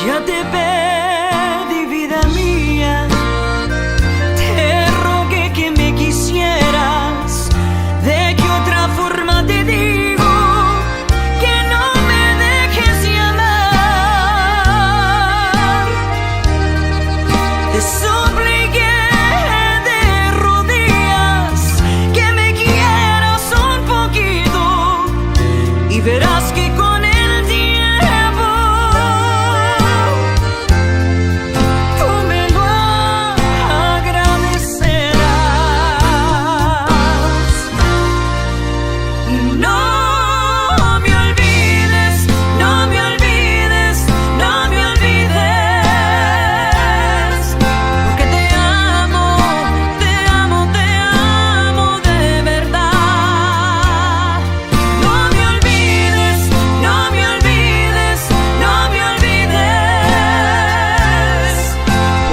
Ya te pedí, vida mía, te rogué que me quisieras. ¿De qué otra forma te digo que no me dejes de amar? Te supliqué de rodillas que me quieras un poquito y verás que con el tiempo tú me lo agradecerás. Y no me olvides, no me olvides, no me olvides, porque te amo, te amo, te amo de verdad. No me olvides, no me olvides, no me olvides,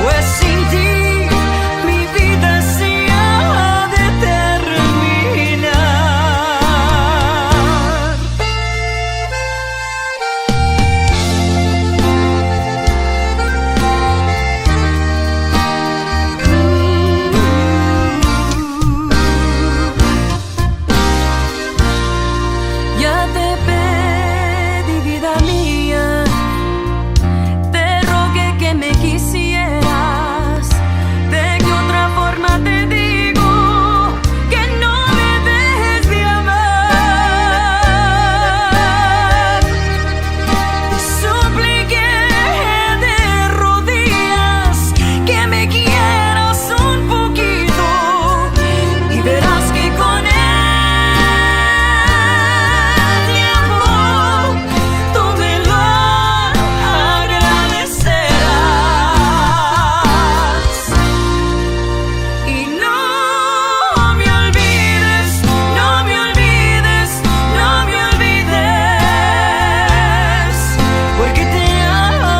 pues sin ti mi vida se ha de terminar. Ya te pedí, vida mía, te rogué que me quisieras. ¿De qué otra forma te digo que no me dejes de amar? Te supliqué de rodillas que me quieras un poquito y verás que con el tiempo tú me lo agradecerás. Y no me olvides, no me olvides, no me olvides, porque te amo,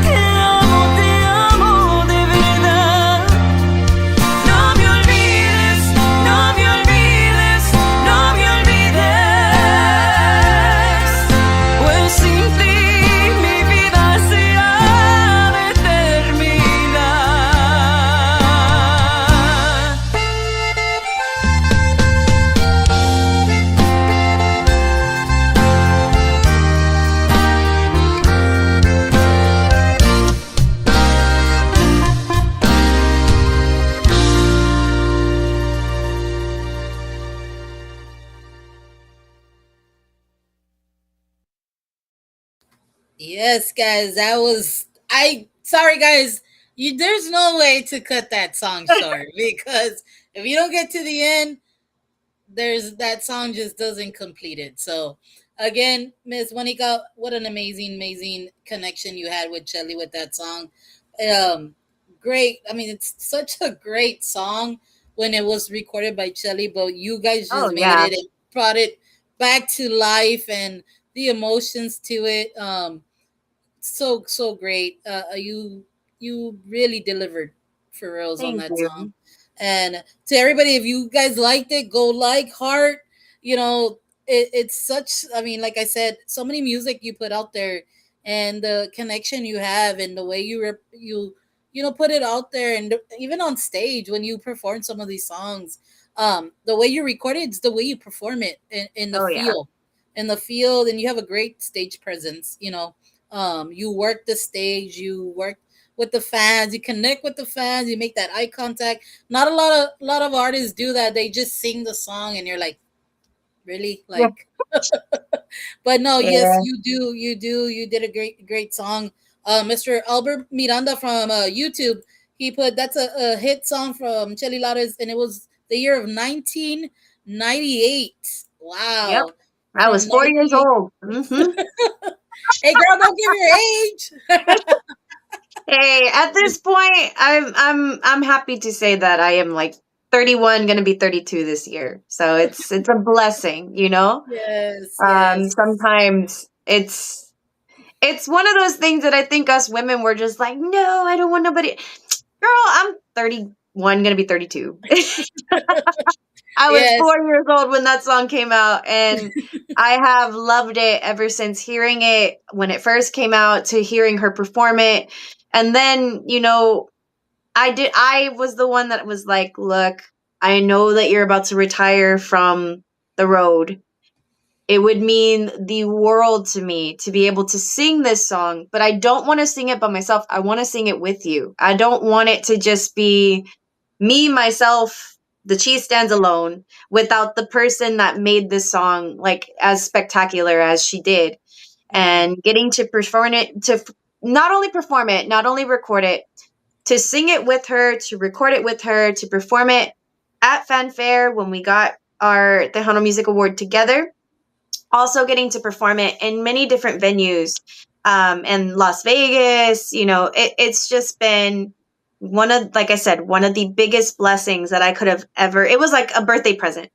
te amo, te amo de verdad. No me olvides, no me olvides, no me olvides, pues sin ti mi vida se ha de terminar. Yes, guys, that was sorry guys, there's no way to cut that song short because if you don't get to the end, there's that song just doesn't complete it. So again, Miss Monica, what an amazing connection you had with Shelly with that song. Um Great. I mean, it's such a great song when it was recorded by Shelly, but you guys Oh just made yeah. it and brought it back to life and the emotions to it. So great. You really delivered for reals on Thank that song. you. And to everybody, if you guys liked it, go like heart. You know, it's such. I mean, like I said, so many music you put out there, and the connection you have, and the way you put it out there, and even on stage when you perform some of these songs, the way you record it, it's the way you perform it in the Oh yeah. field, and you have a great stage presence. You work the stage, you work with the fans, you connect with the fans, you make that eye contact. Not a lot of artists do that. They just sing the song and you're like, really? Yeah. Like, but no, yes, Yeah. you did a great song. Mr. Albert Miranda from YouTube, he put that's a hit song from Chelly Lares, and it was the year of 1998. Yep. Wow. I was From 4 years 98. old. Hmm. Hey girl, don't give your age. Hey, at this point, I'm happy to say that I am like 31, gonna be 32 this year. So it's a blessing, you know? Yes. Sometimes it's one of those things that I think us women were just like, no, I don't want nobody. Girl, 31, gonna be 32. I was Yes. 4 years old when that song came out, and I have loved it ever since, hearing it when it first came out to hearing her perform it. And then, I was the one that was like, look, I know that you're about to retire from the road. It would mean the world to me to be able to sing this song, but I don't want to sing it by myself. I want to sing it with you. I don't want it to just be me, myself, the cheese stands alone without the person that made this song like as spectacular as she did. And getting to perform it, to not only perform it, not only record it, to sing it with her, to record it with her, to perform it at Fanfare when we got our Tejano Music Award together. Also getting to perform it in many different venues, in Las Vegas. It's just been like I said, one of the biggest blessings that I could have ever. It was like a birthday present.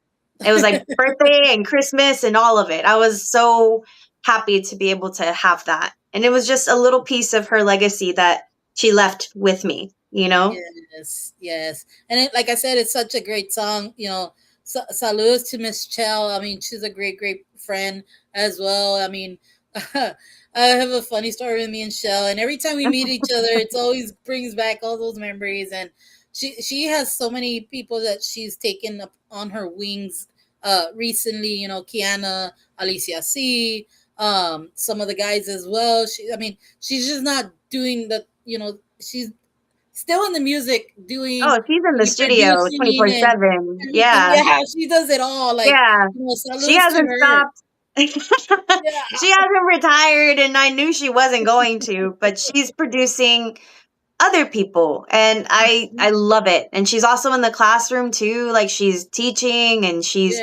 It was like birthday and Christmas and all of it. I was so happy to be able to have that. And it was just a little piece of her legacy that she left with me, Yes. And like I said, it's such a great song. Saludos to Miss Chell. I mean, she's a great friend as well. I mean, I have a funny story with me and Shell, and every time we meet each other, it always brings back all those memories. And she has so many people that she's taken up on her wings recently. Kiana, Alicia C, some of the guys as well. She's just not doing the. She's still in the music doing. Oh, she's in the studio 24/7. Yeah. Yeah, she does it all. Like, yeah. She hasn't stopped. Yeah. She hasn't retired, and I knew she wasn't going to, but she's producing other people, and I love it. And she's also in the classroom too. Like, she's teaching and she's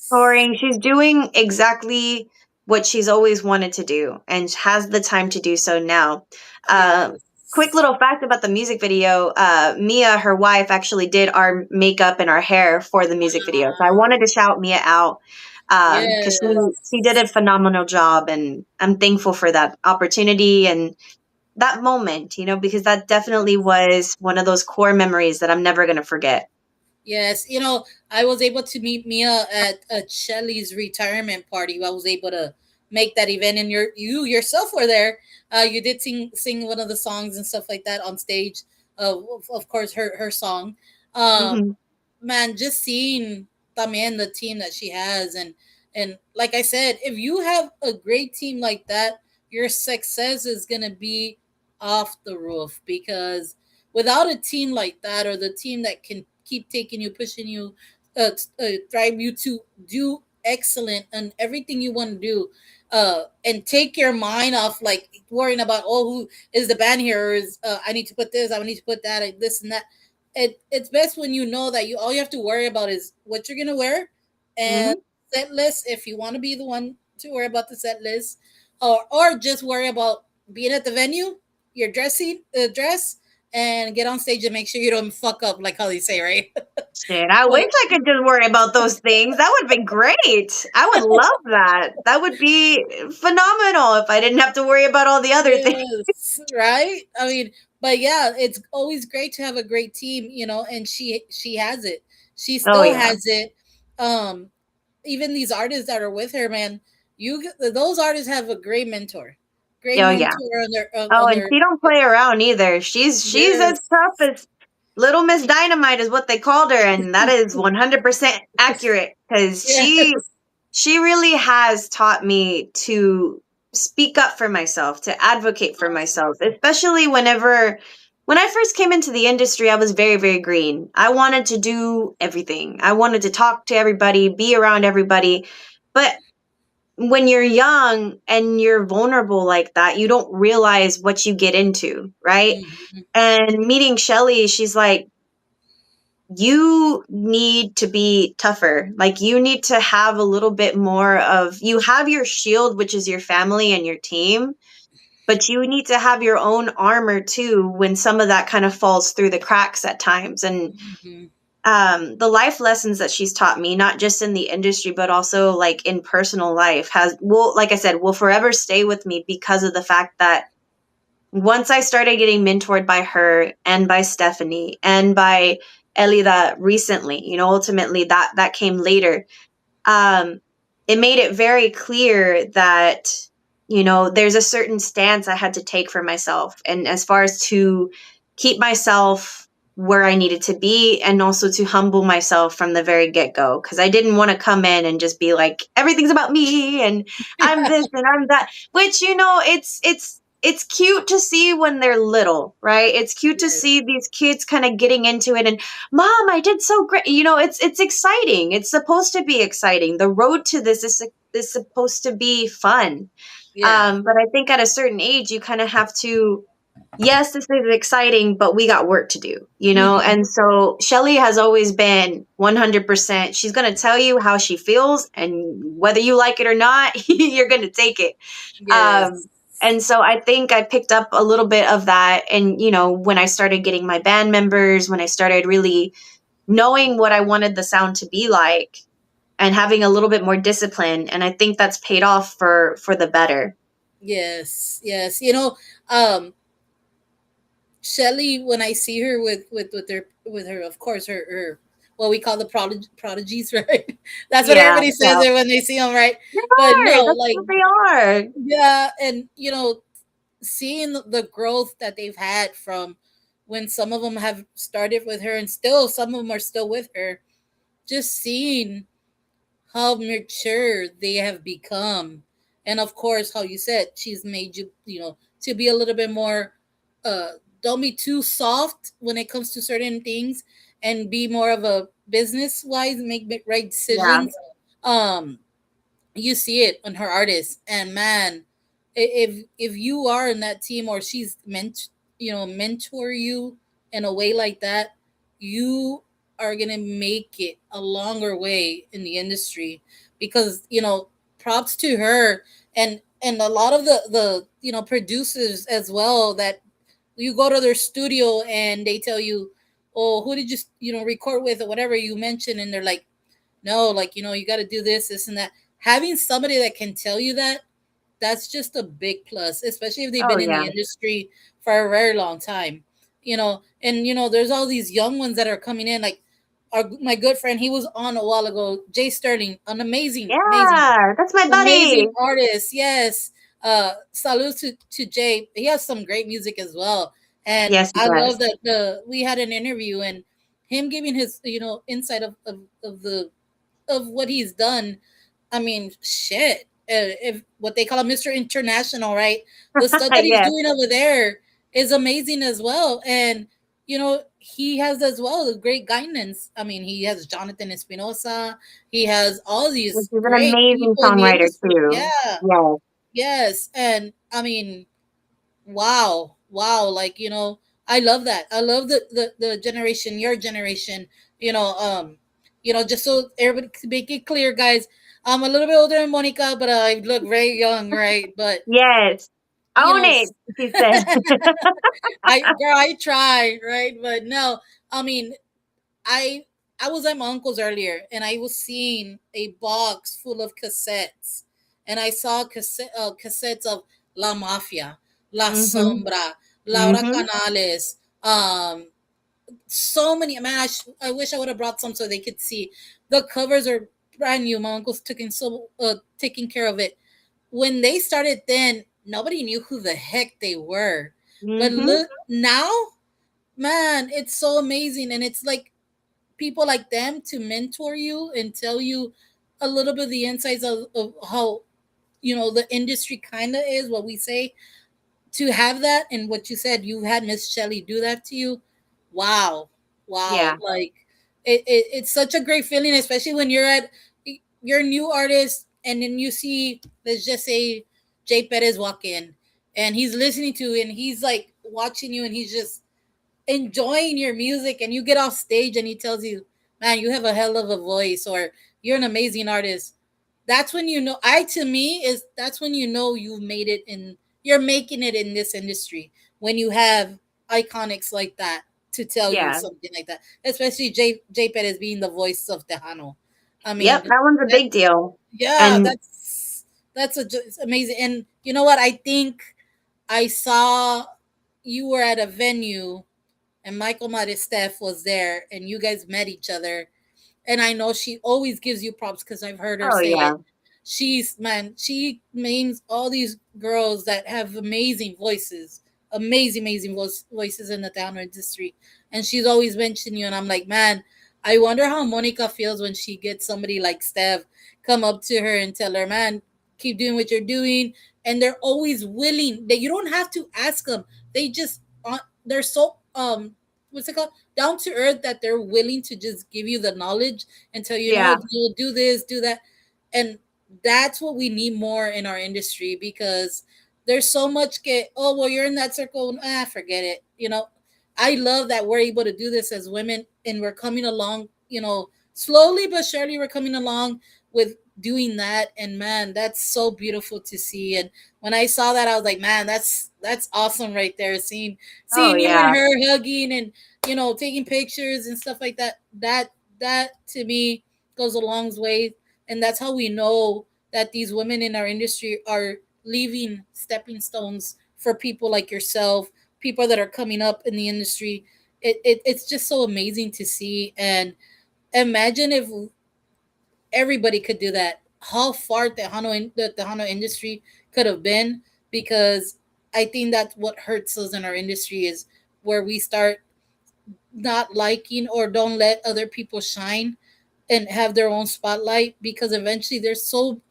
touring. She's doing exactly what she's always wanted to do and has the time to do so now. Quick little fact about the music video. Mia, her wife, actually did our makeup and our hair for the music video. So I wanted to shout Mia out because she did a phenomenal job, and I'm thankful for that opportunity and that moment, because that definitely was one of those core memories that I'm never going to forget. Yes. I was able to meet Mia at Shelly's retirement party. I was able to make that event, and you yourself were there. You did sing one of the songs and stuff like that on stage. Of course, her song. Man, just seeing también the team that she has, and like I said, if you have a great team like that, your success is gonna be off the roof, because without a team like that, or the team that can keep taking you, pushing you, drive you to do excellent and everything you want to do, and take your mind off like worrying about, who is the band here, or is I need to put this, I need to put that, this and that. It's best when you know that all you have to worry about is what you're gonna wear and set list, if you want to be the one to worry about the set list, or just worry about being at the venue, your dress, and get on stage and make sure you don't fuck up, like how they say, right? Shit, I wish I could just worry about those things. That would be great. I would love that. That would be phenomenal if I didn't have to worry about all the other things. Right? I mean, but yeah, it's always great to have a great team, and she has it. She still has it. Even these artists that are with her, man, those artists have a great mentor. Great mentor on their, and she don't play around either. She's as tough as Little Miss Dynamite is what they called her, and that is 100% accurate, because she really has taught me to speak up for myself, to advocate for myself, especially when I first came into the industry. I was very, very green. I wanted to do everything. I wanted to talk to everybody, be around everybody. But when you're young and you're vulnerable like that, you don't realize what you get into, right? And meeting Shelly, she's like, you need to be tougher. Like, you need to have a little bit more of, you have your shield, which is your family and your team, but you need to have your own armor too when some of that kind of falls through the cracks at times. And the life lessons that she's taught me, not just in the industry, but also like in personal life, like I said, will forever stay with me, because of the fact that once I started getting mentored by her and by Stephanie and by Elida recently, you know, ultimately that came later. It made it very clear that, you know, there's a certain stance I had to take for myself, and as far as to keep myself where I needed to be, and also to humble myself from the very get-go, because I didn't want to come in and just be like, everything's about me and I'm this and I'm that, which, you know, it's cute to see when they're little, right? It's cute to see these kids kind of getting into it and, Mom, I did so great. You know, it's exciting. It's supposed to be exciting. The road to this is supposed to be fun. Yeah. But I think at a certain age, you kind of have to, yes, this is exciting, but we got work to do, you know? Mhm. And so Shelly has always been 100%. She's going to tell you how she feels, and whether you like it or not, you're going to take it. Yes. And so I think I picked up a little bit of that. And, you know, when I started getting my band members, when I started really knowing what I wanted the sound to be like and having a little bit more discipline. And I think that's paid off for the better. Yes. Yes. You know, um, Shelly, when I see her with her, of course, her what we call the prodigies, right? That's what Yeah, everybody says yeah. there when they see them, right? They But are. no, That's like, what they are. yeah, and you know, seeing the growth that they've had from when some of them have started with her and still some of them are still with her, just seeing how mature they have become, and of course how you said she's made you, you know, to be a little bit more uh don't be too soft when it comes to certain things, and be more of a business wise, make right Yeah. decisions. um you see it on her artists, and man, if you are in that team, or she's meant, you know, mentor you in a way like that, you are gonna make it a longer way in the industry, because you know, props to her, and a lot of the you know, producers as well, that you go to their studio and they tell you, oh, who did you, you know, record with, or whatever you mentioned, and they're like, no, like, you know, you got to do this and that. Having somebody that can tell you that, that's just a big plus, especially if they've Oh, been in the yeah. industry for a very long time. You know, and you know, there's all these young ones that are coming in, like my good friend, he was on a while ago, Jay Sterling, an Yeah. That's my buddy. amazing artist. Yes. Salute to Jay. He has some great music as well. And Yes, he I love does. that we had an interview, and him giving his, you know, insight of the of what he's done. I mean, shit. If what they call a Mr. International, right? The stuff that he's Yes. doing over there is amazing as well. And you know, he has as well the great guidance. I mean, he has Jonathan Espinosa. He has all Which these is an great amazing people in the songwriter, industry. too. Yeah. Yes. Yes. And I mean, wow, wow, like, you know, I love that. I love the generation, your generation, you know. You know, just so everybody can make it clear, guys, I'm a little bit older than Monica, but I look very young, right? But Yes. you Own know, it, she said. I try, right? But no, I mean, I I was at my uncle's earlier, and I was seeing a box full of cassettes, and I saw cassettes of La Mafia, La Mm-hmm. Sombra, Laura Mm-hmm. Canales, so many. Man, I wish I would have brought some so they could see. The covers are brand new. My uncle's taking care of it. When they started, then nobody knew who the heck they were, but Mm-hmm. look now, man, it's so amazing, and it's like people like them to mentor you and tell you a little bit of the insights of how, you know, the industry kind of is, what we say, to have that. And what you said, you had Miss Shelley do that to you. Wow. Wow. Yeah. Like it's such a great feeling, especially when you're a new artist, and then you see, let's just say, Jay Perez walk in, and he's listening to it, and he's like watching you, and he's just enjoying your music, and you get off stage and he tells you, man, you have a hell of a voice, or you're an amazing artist. That's when you know, I to me is that's when you know you've made it, in you're making it in this industry, when you have iconics like that to tell you Yeah. something like that, especially J Perez being the voice of Tejano. I Yep. mean, That one's a that, big deal. yeah, And that's it's amazing. And you know what, I think I saw you were at a venue and Michael Maristef was there and you guys met each other. And I know she always gives you props because I've heard her Oh say it. yeah. She names all these girls that have amazing voices, amazing voices in the down industry. And she's always mentioned you. And I'm like, man, I wonder how Monica feels when she gets somebody like Steph come up to her and tell her, man, keep doing what you're doing. And they're always willing. That you don't have to ask them. They just they're so what's it called, down to earth, that they're willing to just give you the knowledge and tell you, you Yeah. know, do this, do that. And that's what we need more in our industry, because there's so much get, oh well, you're in that circle, forget it, you know. I love that we're able to do this as women, and we're coming along, you know, slowly but surely we're coming along with doing that. And man, that's so beautiful to see. And when I saw that, I was like, man, that's awesome right there, Oh seeing you and yeah. her hugging and, you know, taking pictures and stuff like that. That to me goes a long way. And that's how we know that these women in our industry are leaving stepping stones for people like yourself, people that are coming up in the industry. It's just so amazing to see. And imagine if everybody could do that, how far the Hano industry could have been. Because I think that's what hurts us in our industry, is where we start not liking or don't let other people shine and have their own spotlight, because eventually there's so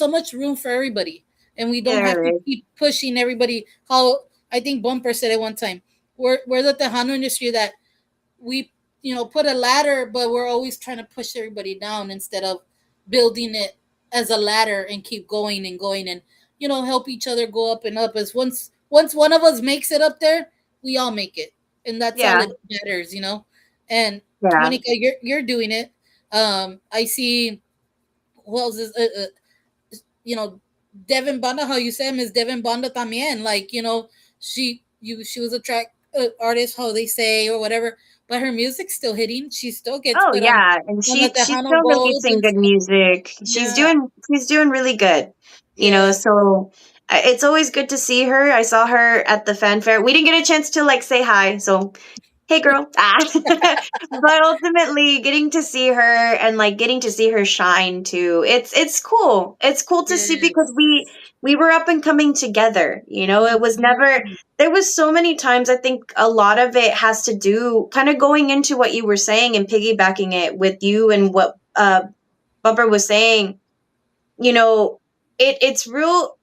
much room for everybody, and we Yeah, don't have there to is. keep pushing everybody. How I think Bumper said it one time, we're the Tejano industry that we, you know, put a ladder, but we're always trying to push everybody down instead of building it as a ladder and keep going and going, and, you know, help each other go up and up. As once one of us makes it up there, we all make it, and that's all Yeah. that matters, you know. And Yeah. Monica, you're doing it. I see who else is you know, Devin Banda, how you say him, is Devin Banda también. Like, you know, she was a track artist, how they say, or whatever, but her music's still hitting. She still gets Oh put yeah, and on the she's Tejano still Gold releasing and good stuff. music. Yeah, She's doing really good. You know, yeah, so it's always good to see her. I saw her at the fanfare. We didn't get a chance to like say hi, so hey girl. But ultimately getting to see her and like getting to see her shine too. It's cool. It's cool to see yes. because we were up and coming together, you know. It was never Mhm. there was so many times. I think a lot of it has to do kind of going into what you were saying and piggybacking it with you and what Bumper was saying. You know, it's real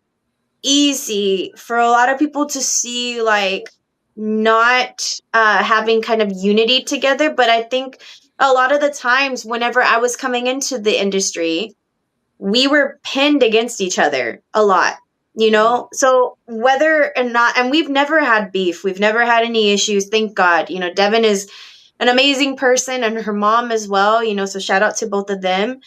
easy for a lot of people to see like not having kind of unity together, but I think a lot of the times whenever I was coming into the industry, we were pinned against each other a lot, you Mhm. know. So whether or not, and we've never had beef, we've never had any issues, thank God. You know, Devin is an amazing person and her mom as well, you know, so shout out to both of them.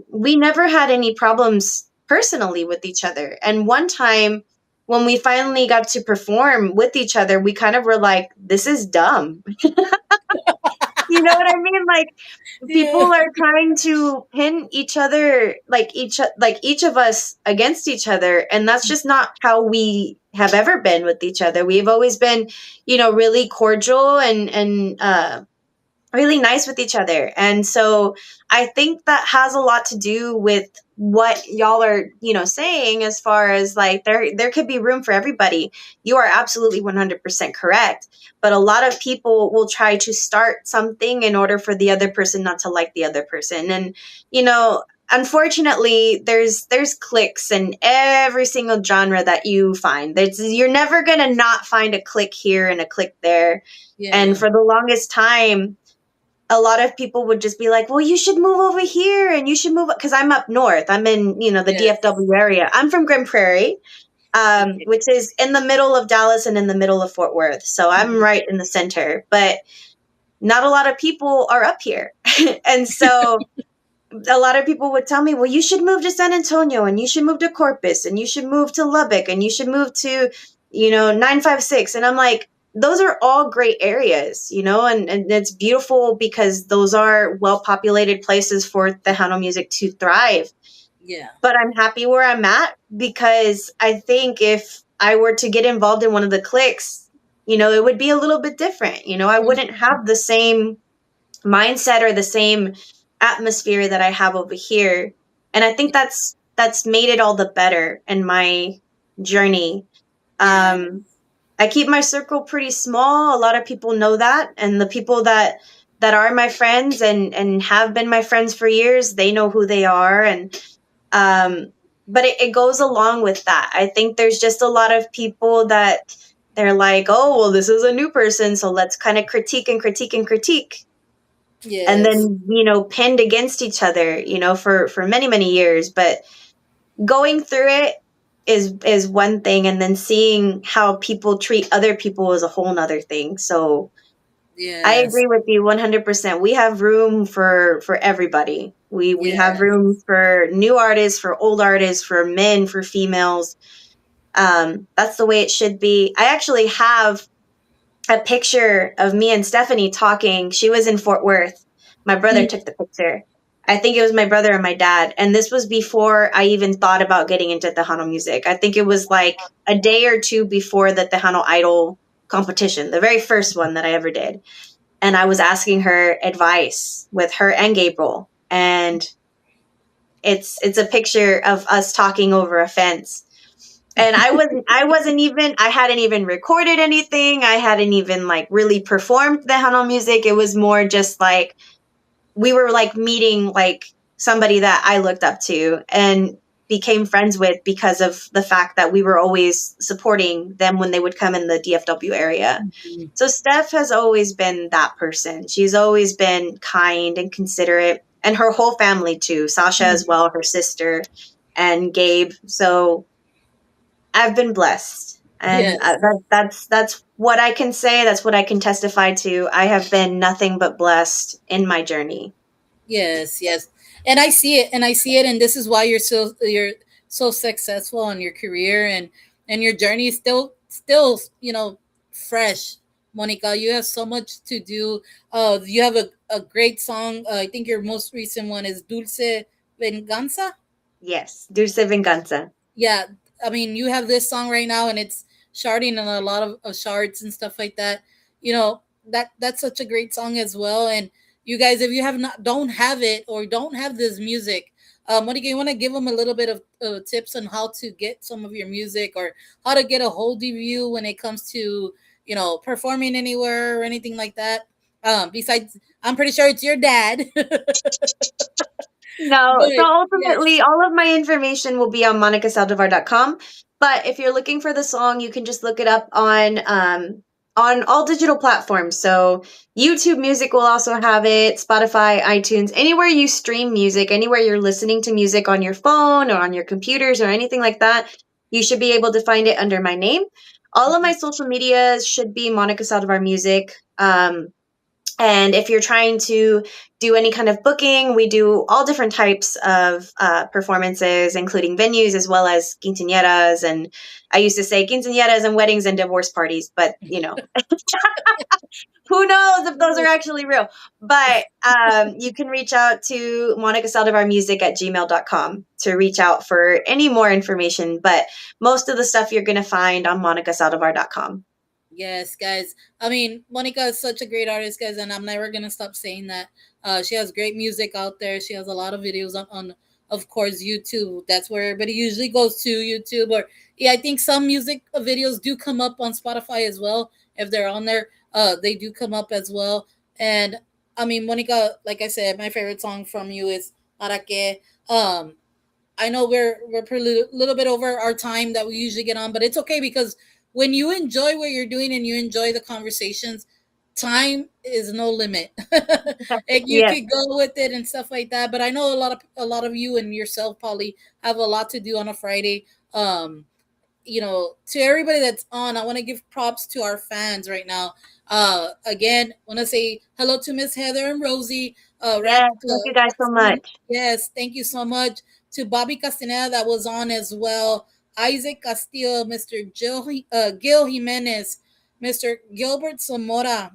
We never had any problems personally with each other. And one time when we finally got to perform with each other, we kind of were like, this is dumb. You know what I mean? Like people Yeah, are trying to pin each other, like each of us against each other, and that's just not how we have ever been with each other. We've always been, you know, really cordial and really nice with each other. And so I think that has a lot to do with what y'all are, you know, saying as far as like there could be room for everybody. You are absolutely 100% correct. But a lot of people will try to start something in order for the other person not to like the other person. And, you know, unfortunately there's cliques in every single genre that you find. You're never going to not find a clique here and a clique there. And yeah, for the longest time, a lot of people would just be like, well, you should move over here and you should move, because I'm up north. I'm in, you know, the yes. DFW area. I'm from Grand Prairie, Okay. which is in the middle of Dallas and in the middle of Fort Worth. So I'm Mhm. right in the center, but not a lot of people are up here. And so a lot of people would tell me, well, you should move to San Antonio and you should move to Corpus and you should move to Lubbock and you should move to, you know, 956. And I'm like, those are all great areas, you know, and it's beautiful because those are well populated places for Tejano music to thrive. Yeah, But I'm happy where I'm at because I think if I were to get involved in one of the cliques, it would be a little bit different. I wouldn't have the same mindset or the same atmosphere that I have over here. And I think that's made it all the better in my journey. Yeah. I keep my circle pretty small. A lot of people know that, and the people that are my friends and have been my friends for years, they know who they are. And but it goes along with that. I think there's just a lot of people that they're like, oh, well, this is a new person, so let's kind of critique and critique and critique, and Yes. then pinned against each other, for many many years. But going through it is one thing, and then seeing how people treat other people is a whole nother thing. So I Yes. agree with you 100%. We have room for everybody. We have Yes. room for new artists, for old artists, for men, for females. That's the way it should be. I actually have a picture of me and Stephanie talking. She was in Fort Worth. My brother took the picture. I think it was my brother and my dad. And this was before I even thought about getting into Tejano music. I think it was like a day or two before the Tejano Idol competition, the very first one that I ever did. And I was asking her advice with her and Gabriel. And it's a picture of us talking over a fence. And I hadn't even recorded anything. I hadn't even like really performed the Hano music. It was more just like we were like meeting like somebody that I looked up to and became friends with because of the fact that we were always supporting them when they would come in the DFW area. So Steph has always been that person. She's always been kind and considerate, and her whole family too. Sasha as well, her sister, and Gabe. So I've been blessed, and Yes. that's what I can say. That's what I can testify to. I have been nothing but blessed in my journey. Yes, yes. And I see it, and I see it, and this is why you're so successful in your career, and your journey is still fresh. Monica, you have so much to do. You have a great song. I think your most recent one is Dulce Venganza. Yes, Dulce Venganza. Yeah, I mean, you have this song right now, and it's charting on a lot of charts and stuff like that. That's such a great song as well. And you guys, if you have not don't have it or don't have this music, Monica, you want to give them a little bit of tips on how to get some of your music, or how to get a hold of you when it comes to performing anywhere or anything like that. Besides, I'm pretty sure it's your dad. No, But so yes. ultimately, all of my information will be on monicasaldivar.com. But if you're looking for the song, you can just look it up on all digital platforms. So YouTube Music will also have it, Spotify, iTunes, anywhere you stream music, anywhere you're listening to music on your phone or on your computers or anything like that, you should be able to find it under my name. All of my social medias should be Monica Saldivar Music. And if you're trying to do any kind of booking, we do all different types of performances, including venues as well as quinceañeras. And I used to say quinceañeras and weddings and divorce parties, but who knows if those are actually real. But you can reach out to Monica Saldivar Music at gmail.com to reach out for any more information. But most of the stuff you're going to find on monicasaldivar.com. Yes, guys. I mean, Monica is such a great artist, guys, and I'm never gonna stop saying that. She has great music out there. She has a lot of videos on of course, YouTube. That's where everybody usually goes to, YouTube. Or yeah, I think some music videos do come up on Spotify as well. If they're on there, they do come up as well. And I mean, Monica, like I said, my favorite song from you is Para Que. I know we're pretty little bit over our time that we usually get on, but it's okay because when you enjoy what you're doing and you enjoy the conversations, time is no limit. And you Yes. could go with it and stuff like that. But I know a lot of you and yourself, Polly, have a lot to do on a Friday. To everybody that's on, I want to give props to our fans right now. Again, want to say hello to Miss Heather and Rosie. Yes. Thank you guys so much. Yes, thank you so much to Bobby Castaneda that was on as well. Isaac Castillo, Mr. Gil Jimenez, Mr. Gilbert Zamora,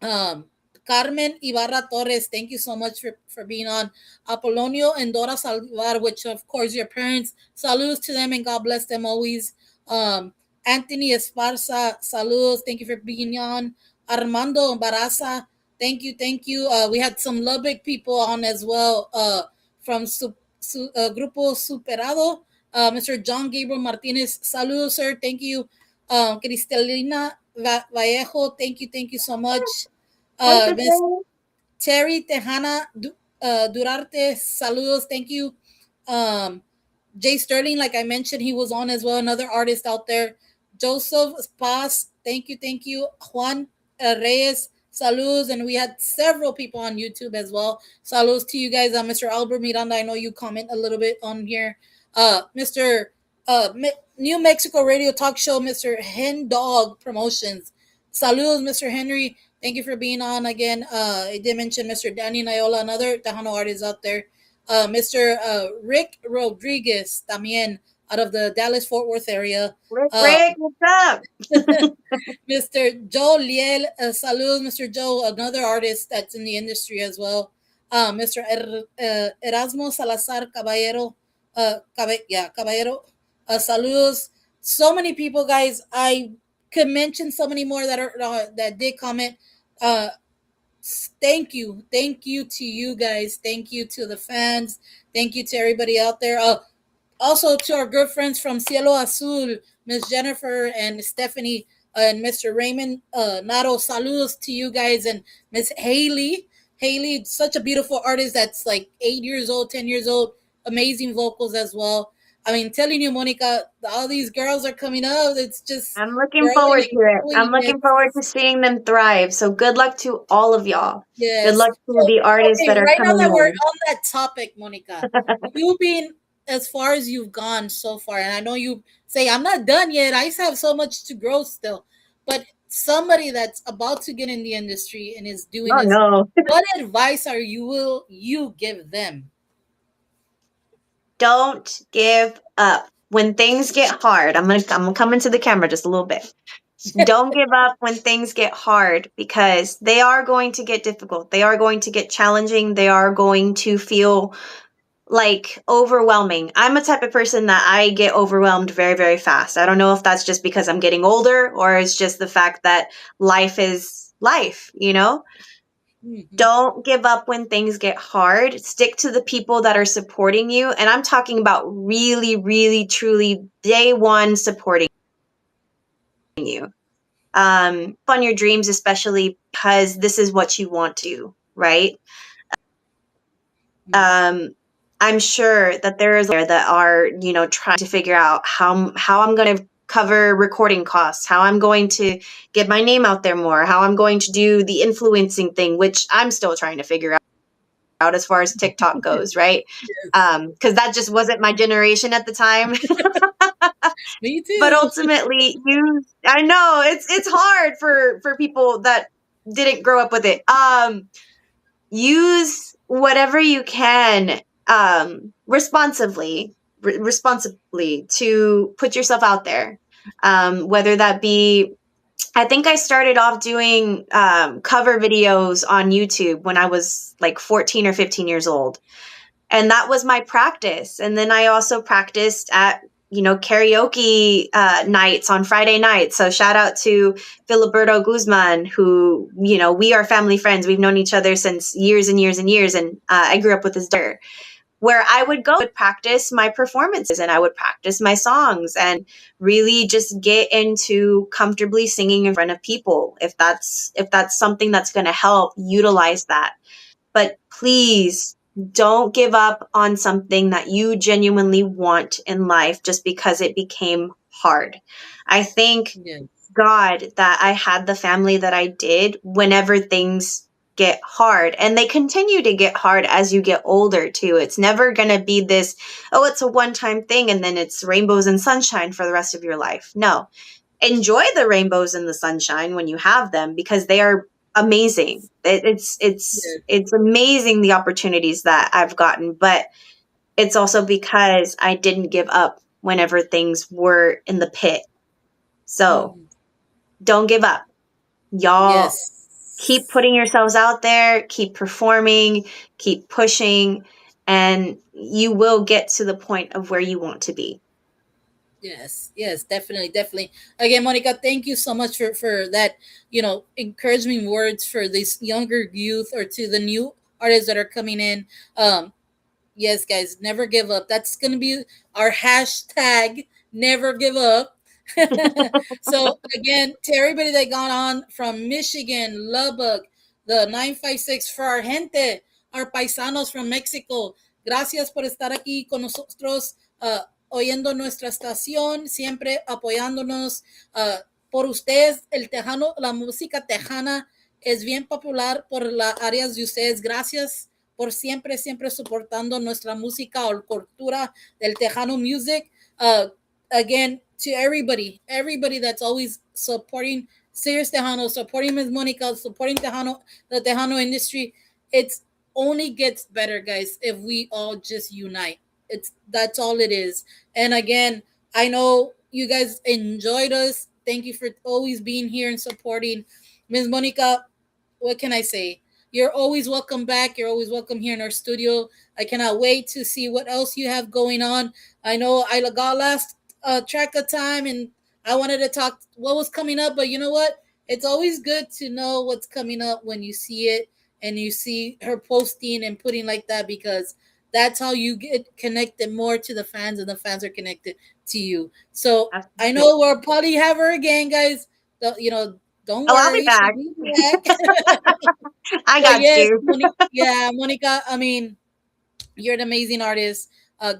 um, Carmen Ibarra Torres, thank you so much for being on. Apolonio and Dora Saldivar, which of course your parents, salutes to them and God bless them always. Um, Anthony Esparza, saludos. Thank you for being on. Armando Baraza, thank you. We had some Lubbock people on as well from Grupo Superado. Mr. John Gabriel Martinez, saludos, sir. Thank you. Cristelina Vallejo, thank you so much. Miss Terry Tejana Durarte, saludos, thank you. Jay Sterling, like I mentioned, he was on as well, another artist out there. Joseph Paz, thank you. Juan Reyes, saludos, and we had several people on YouTube as well. Saludos to you guys. Mr. Albert Miranda, I know you comment a little bit on here. Mr. New Mexico Radio Talk Show, Mr. Hen Dog Promotions. Saludos, Mr. Henry. Thank you for being on again. I did mention Mr. Danny Nayola, another Tejano artist out there. Mr. Rick Rodriguez, también out of the Dallas Fort Worth area. Rick, what's up? Mr. Joe Liel, saludos, Mr. Joe, another artist that's in the industry as well. Mr. Erasmo Salazar Caballero, Caballero, saludos. So many people, guys. I could mention so many more that did comment. Thank you to you guys. Thank you to the fans. Thank you to everybody out there. Also to our good friends from Cielo Azul, Miss Jennifer and Stephanie and Mr. Raymond Nato. Saludos to you guys, and Miss Haley. Haley, such a beautiful artist that's like 8 years old, 10 years old. Amazing vocals as well. I mean, telling you, Monica, all these girls are coming up. It's just I'm looking forward to it. I'm looking forward to seeing them thrive. So good luck to all of y'all. Yes. Good luck to the artists that are right coming now that in. we're on that topic, Monica, you being as far as you've gone so far, and I know you say I'm not done yet. I have so much to grow still, but somebody that's about to get in the industry and is doing this, what advice will you give them? Don't give up when things get hard. I'm gonna come into the camera just a little bit. Don't give up when things get hard, because they are going to get difficult. They are going to get challenging. They are going to feel like overwhelming. I'm a type of person that I get overwhelmed very, very fast. I don't know if that's just because I'm getting older or it's just the fact that life is life, you know? Mm-hmm. Don't give up when things get hard. Stick to the people that are supporting you. And I'm talking about really, really, truly day one supporting you. On your dreams, especially because this is what you want to, right? I'm sure that there is there that are, trying to figure out how I'm going to cover recording costs, how I'm going to get my name out there more, how I'm going to do the influencing thing, which I'm still trying to figure out as far as TikTok goes, right? Because that just wasn't my generation at the time. Me too. But ultimately, I know it's hard for people that didn't grow up with it. Use whatever you can responsibly to put yourself out there. Whether that be, I think I started off doing cover videos on YouTube when I was like 14 or 15 years old. And that was my practice. And then I also practiced at, karaoke nights on Friday nights. So shout out to Filiberto Guzman, who, we are family friends. We've known each other since years and years and years. And I grew up with his daughter, where I would go and practice my performances and I would practice my songs and really just get into comfortably singing in front of people. If that's something that's going to help, utilize that. But please don't give up on something that you genuinely want in life just because it became hard. I thank God that I had the family that I did whenever things get hard, and they continue to get hard as you get older too. It's never going to be this, it's a one-time thing and then it's rainbows and sunshine for the rest of your life. No, enjoy the rainbows and the sunshine when you have them, because they are amazing. It's amazing the opportunities that I've gotten, but it's also because I didn't give up whenever things were in the pit. So don't give up, y'all. Keep putting yourselves out there, keep performing, keep pushing, and you will get to the point of where you want to be. Yes, definitely, definitely. Again, Monica, thank you so much for that. Encouraging words for this younger youth or to the new artists that are coming in. Um, yes, guys, never give up. That's gonna be our hashtag. Never give up. So again, to everybody that got on from Michigan, Lubbock, the 956 for our gente, our paisanos from Mexico. Gracias por estar aquí con nosotros, oyendo nuestra estación, siempre apoyándonos. Por ustedes, el tejano, la música tejana es bien popular por las áreas de ustedes. Gracias por siempre, siempre soportando nuestra música o cultura del Tejano music. Again, to everybody that's always supporting Serious Tejano, supporting Ms. Monica, supporting Tejano, the Tejano industry. It's only gets better, guys, if we all just unite. That's all it is. And again, I know you guys enjoyed us. Thank you for always being here and supporting Ms. Monica. What can I say? You're always welcome back. You're always welcome here in our studio. I cannot wait to see what else you have going on. I know I got last track of time and I wanted to talk what was coming up, but you know what? It's always good to know what's coming up when you see it and you see her posting and putting like that because that's how you get connected more to the fans and the fans are connected to you. So I know we'll probably have her again, guys. Don't Oh, I'll be worry, she'll back. be back. I But got yes, you. Monica, I mean, you're an amazing artist.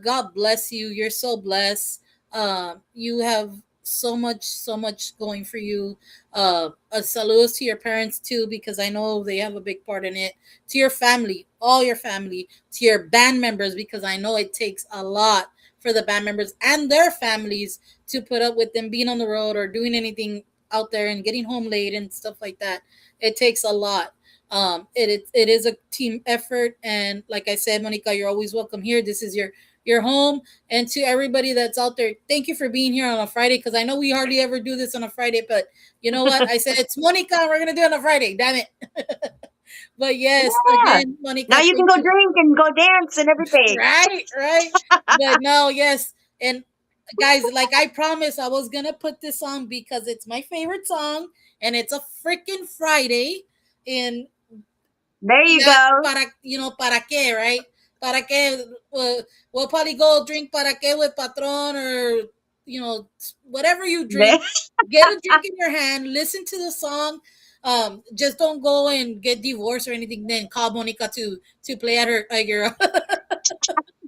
God bless you. You're so blessed. You have so much going for you. A salute to your parents too, because I know they have a big part in it. To your family, all your family, to your band members, because I know it takes a lot for the band members and their families to put up with them being on the road or doing anything out there and getting home late and stuff like that. It takes a lot. It is a team effort, and like I said, Monica, you're always welcome here. This is your home. And to everybody that's out there, thank you for being here on a Friday, because I know we hardly ever do this on a Friday, but you know what? I said it's Monica, we're gonna do it on a Friday. Damn it. But yes, Yeah. again, Monica, Now you can thank go you. drink and go dance and everything. Right, right. But no, yes. And guys, like I promised, I was gonna put this on because it's my favorite song and it's a freaking Friday. And There you that go. para qué, right? Para qué? We'll probably go drink para qué with Patron or whatever you There. drink. Get a drink in your hand. Listen to the song. Just don't go and get divorced or anything. Then call Monica to play at your.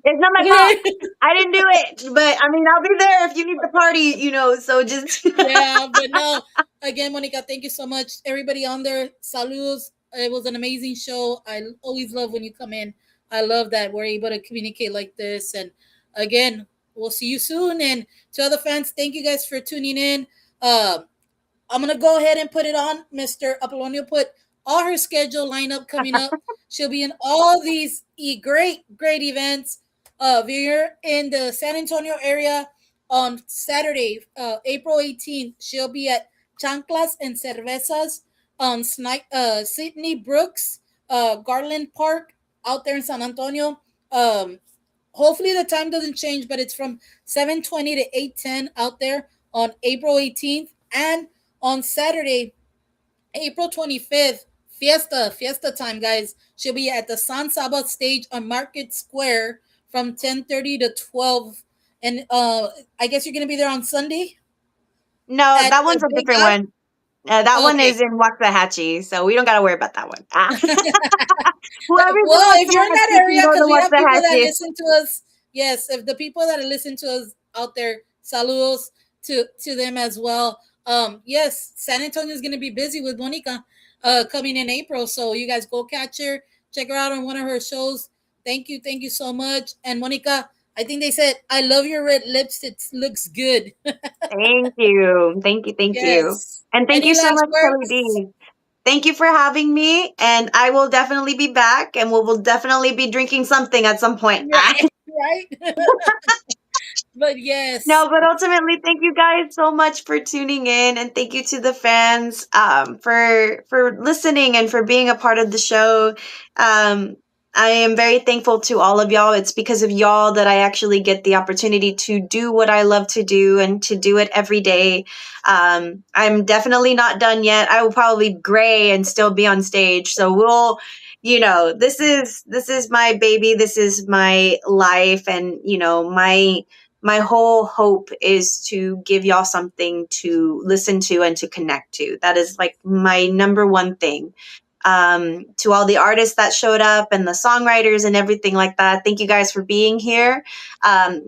It's not my fault. I didn't do it, but I mean, I'll be there if you need the party. So just. Yeah, but no. Again, Monica, thank you so much. Everybody on there, saludos. It was an amazing show. I always love when you come in. I love that we're able to communicate like this. And again, we'll see you soon. And to other fans, thank you guys for tuning in. I'm gonna go ahead and put it on. Mr. Apollonio put all her schedule lineup coming up. She'll be in all these great events. If you're in the San Antonio area on Saturday, April 18th, she'll be at Chanclas and Cervezas on Sydney Brooks, Garland Park out there in San Antonio. Hopefully the time doesn't change, but it's from 7:20 to 8:10 out there on April 18th. And on Saturday, April 25th, fiesta time, guys. She'll be at the San Saba stage on Market Square from 10:30 to 12. And I guess you're gonna be there on Sunday No, at that the one's a Big different Eye. one. That one Okay. is in Waxahachie, so we don't got to worry about that one. Whoever's in Well, if you're in that Waxahachie can area, go because to we have people that Waxahachie. listen to us, yes, if the people that listen to us out there, saludos to them as well. Yes, San Antonio is going to be busy with Monica coming in April, so you guys go catch her, check her out on one of her shows. Thank you so much. And Monica, I think they said, "I love your red lips. It looks good." Thank you. Thank you. Thank you. Yes. And thank Any you so last much, Kelly words? D. Thank you for having me. And I will definitely be back and we'll definitely be drinking something at some point. Right, right. But yes, No, but ultimately, thank you guys so much for tuning in, and thank you to the fans for listening and for being a part of the show. Um, I am very thankful to all of y'all. It's because of y'all that I actually get the opportunity to do what I love to do and to do it every day. I'm definitely not done yet. I will probably gray and still be on stage. So we'll, this is my baby. This is my life. And, my whole hope is to give y'all something to listen to and to connect to. That is like my number one thing. To all the artists that showed up and the songwriters and everything like that. Thank you guys for being here.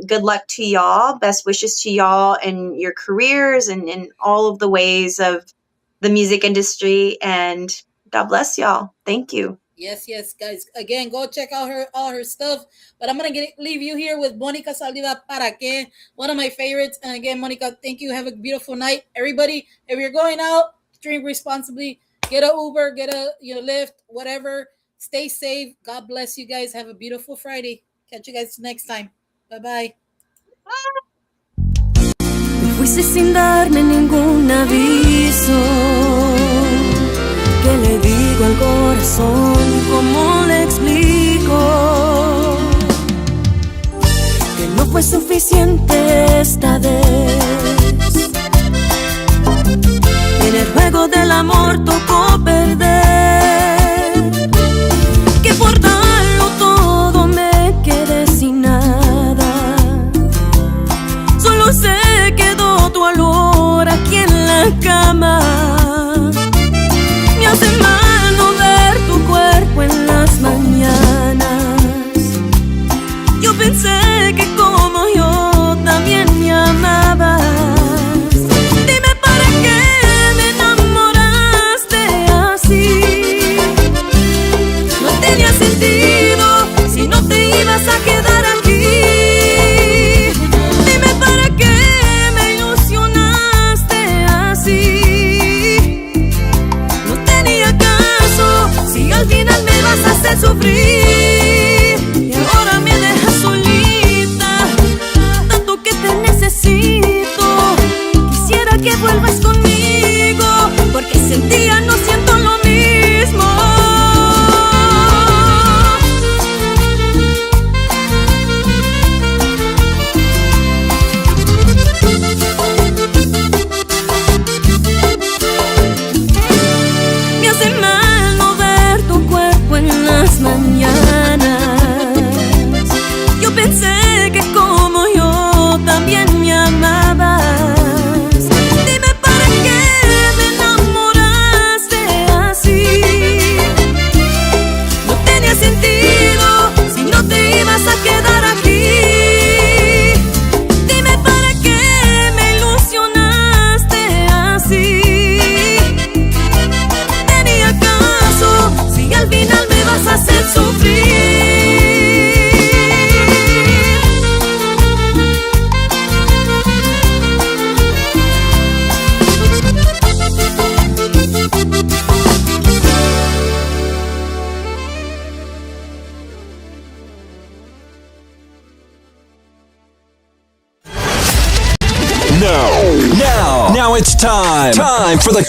Good luck to y'all. Best wishes to y'all in your careers and in all of the ways of the music industry. And God bless y'all. Thank you. Yes, guys. Again, go check out all her stuff. But I'm gonna leave you here with Monica Saldivar Para Que, one of my favorites. And again, Monica, thank you. Have a beautiful night, everybody. If you're going out, drink responsibly. Get a Uber, get a Lyft, whatever. Stay safe. God bless you guys. Have a beautiful Friday. Catch you guys next time. Bye-bye. Te fuiste sin darme ningún aviso. ¿Qué le digo al corazón? ¿Cómo le explico? Que no fue suficiente esta vez. En el juego del amor tocó perder. Que por darlo todo me quedé sin nada. Solo se quedó tu olor aquí en la cama. Me hace mal no ver tu cuerpo en las mañanas. Yo pensé que como yo también me amabas. Si no te ibas a quedar aquí, dime para qué me ilusionaste así. No tenía caso si al final me vas a hacer sufrir. Y ahora me dejas solita, tanto que te necesito. Quisiera que vuelvas conmigo, porque sentía no siento lo mismo. Yo pensé que como yo también me amabas. Dime para qué me enamoraste así. No tenía sentido si no te ibas a quedar aquí. Dime para qué me ilusionaste así. Tenía caso si al final me vas a hacer sufrir. Now it's time for the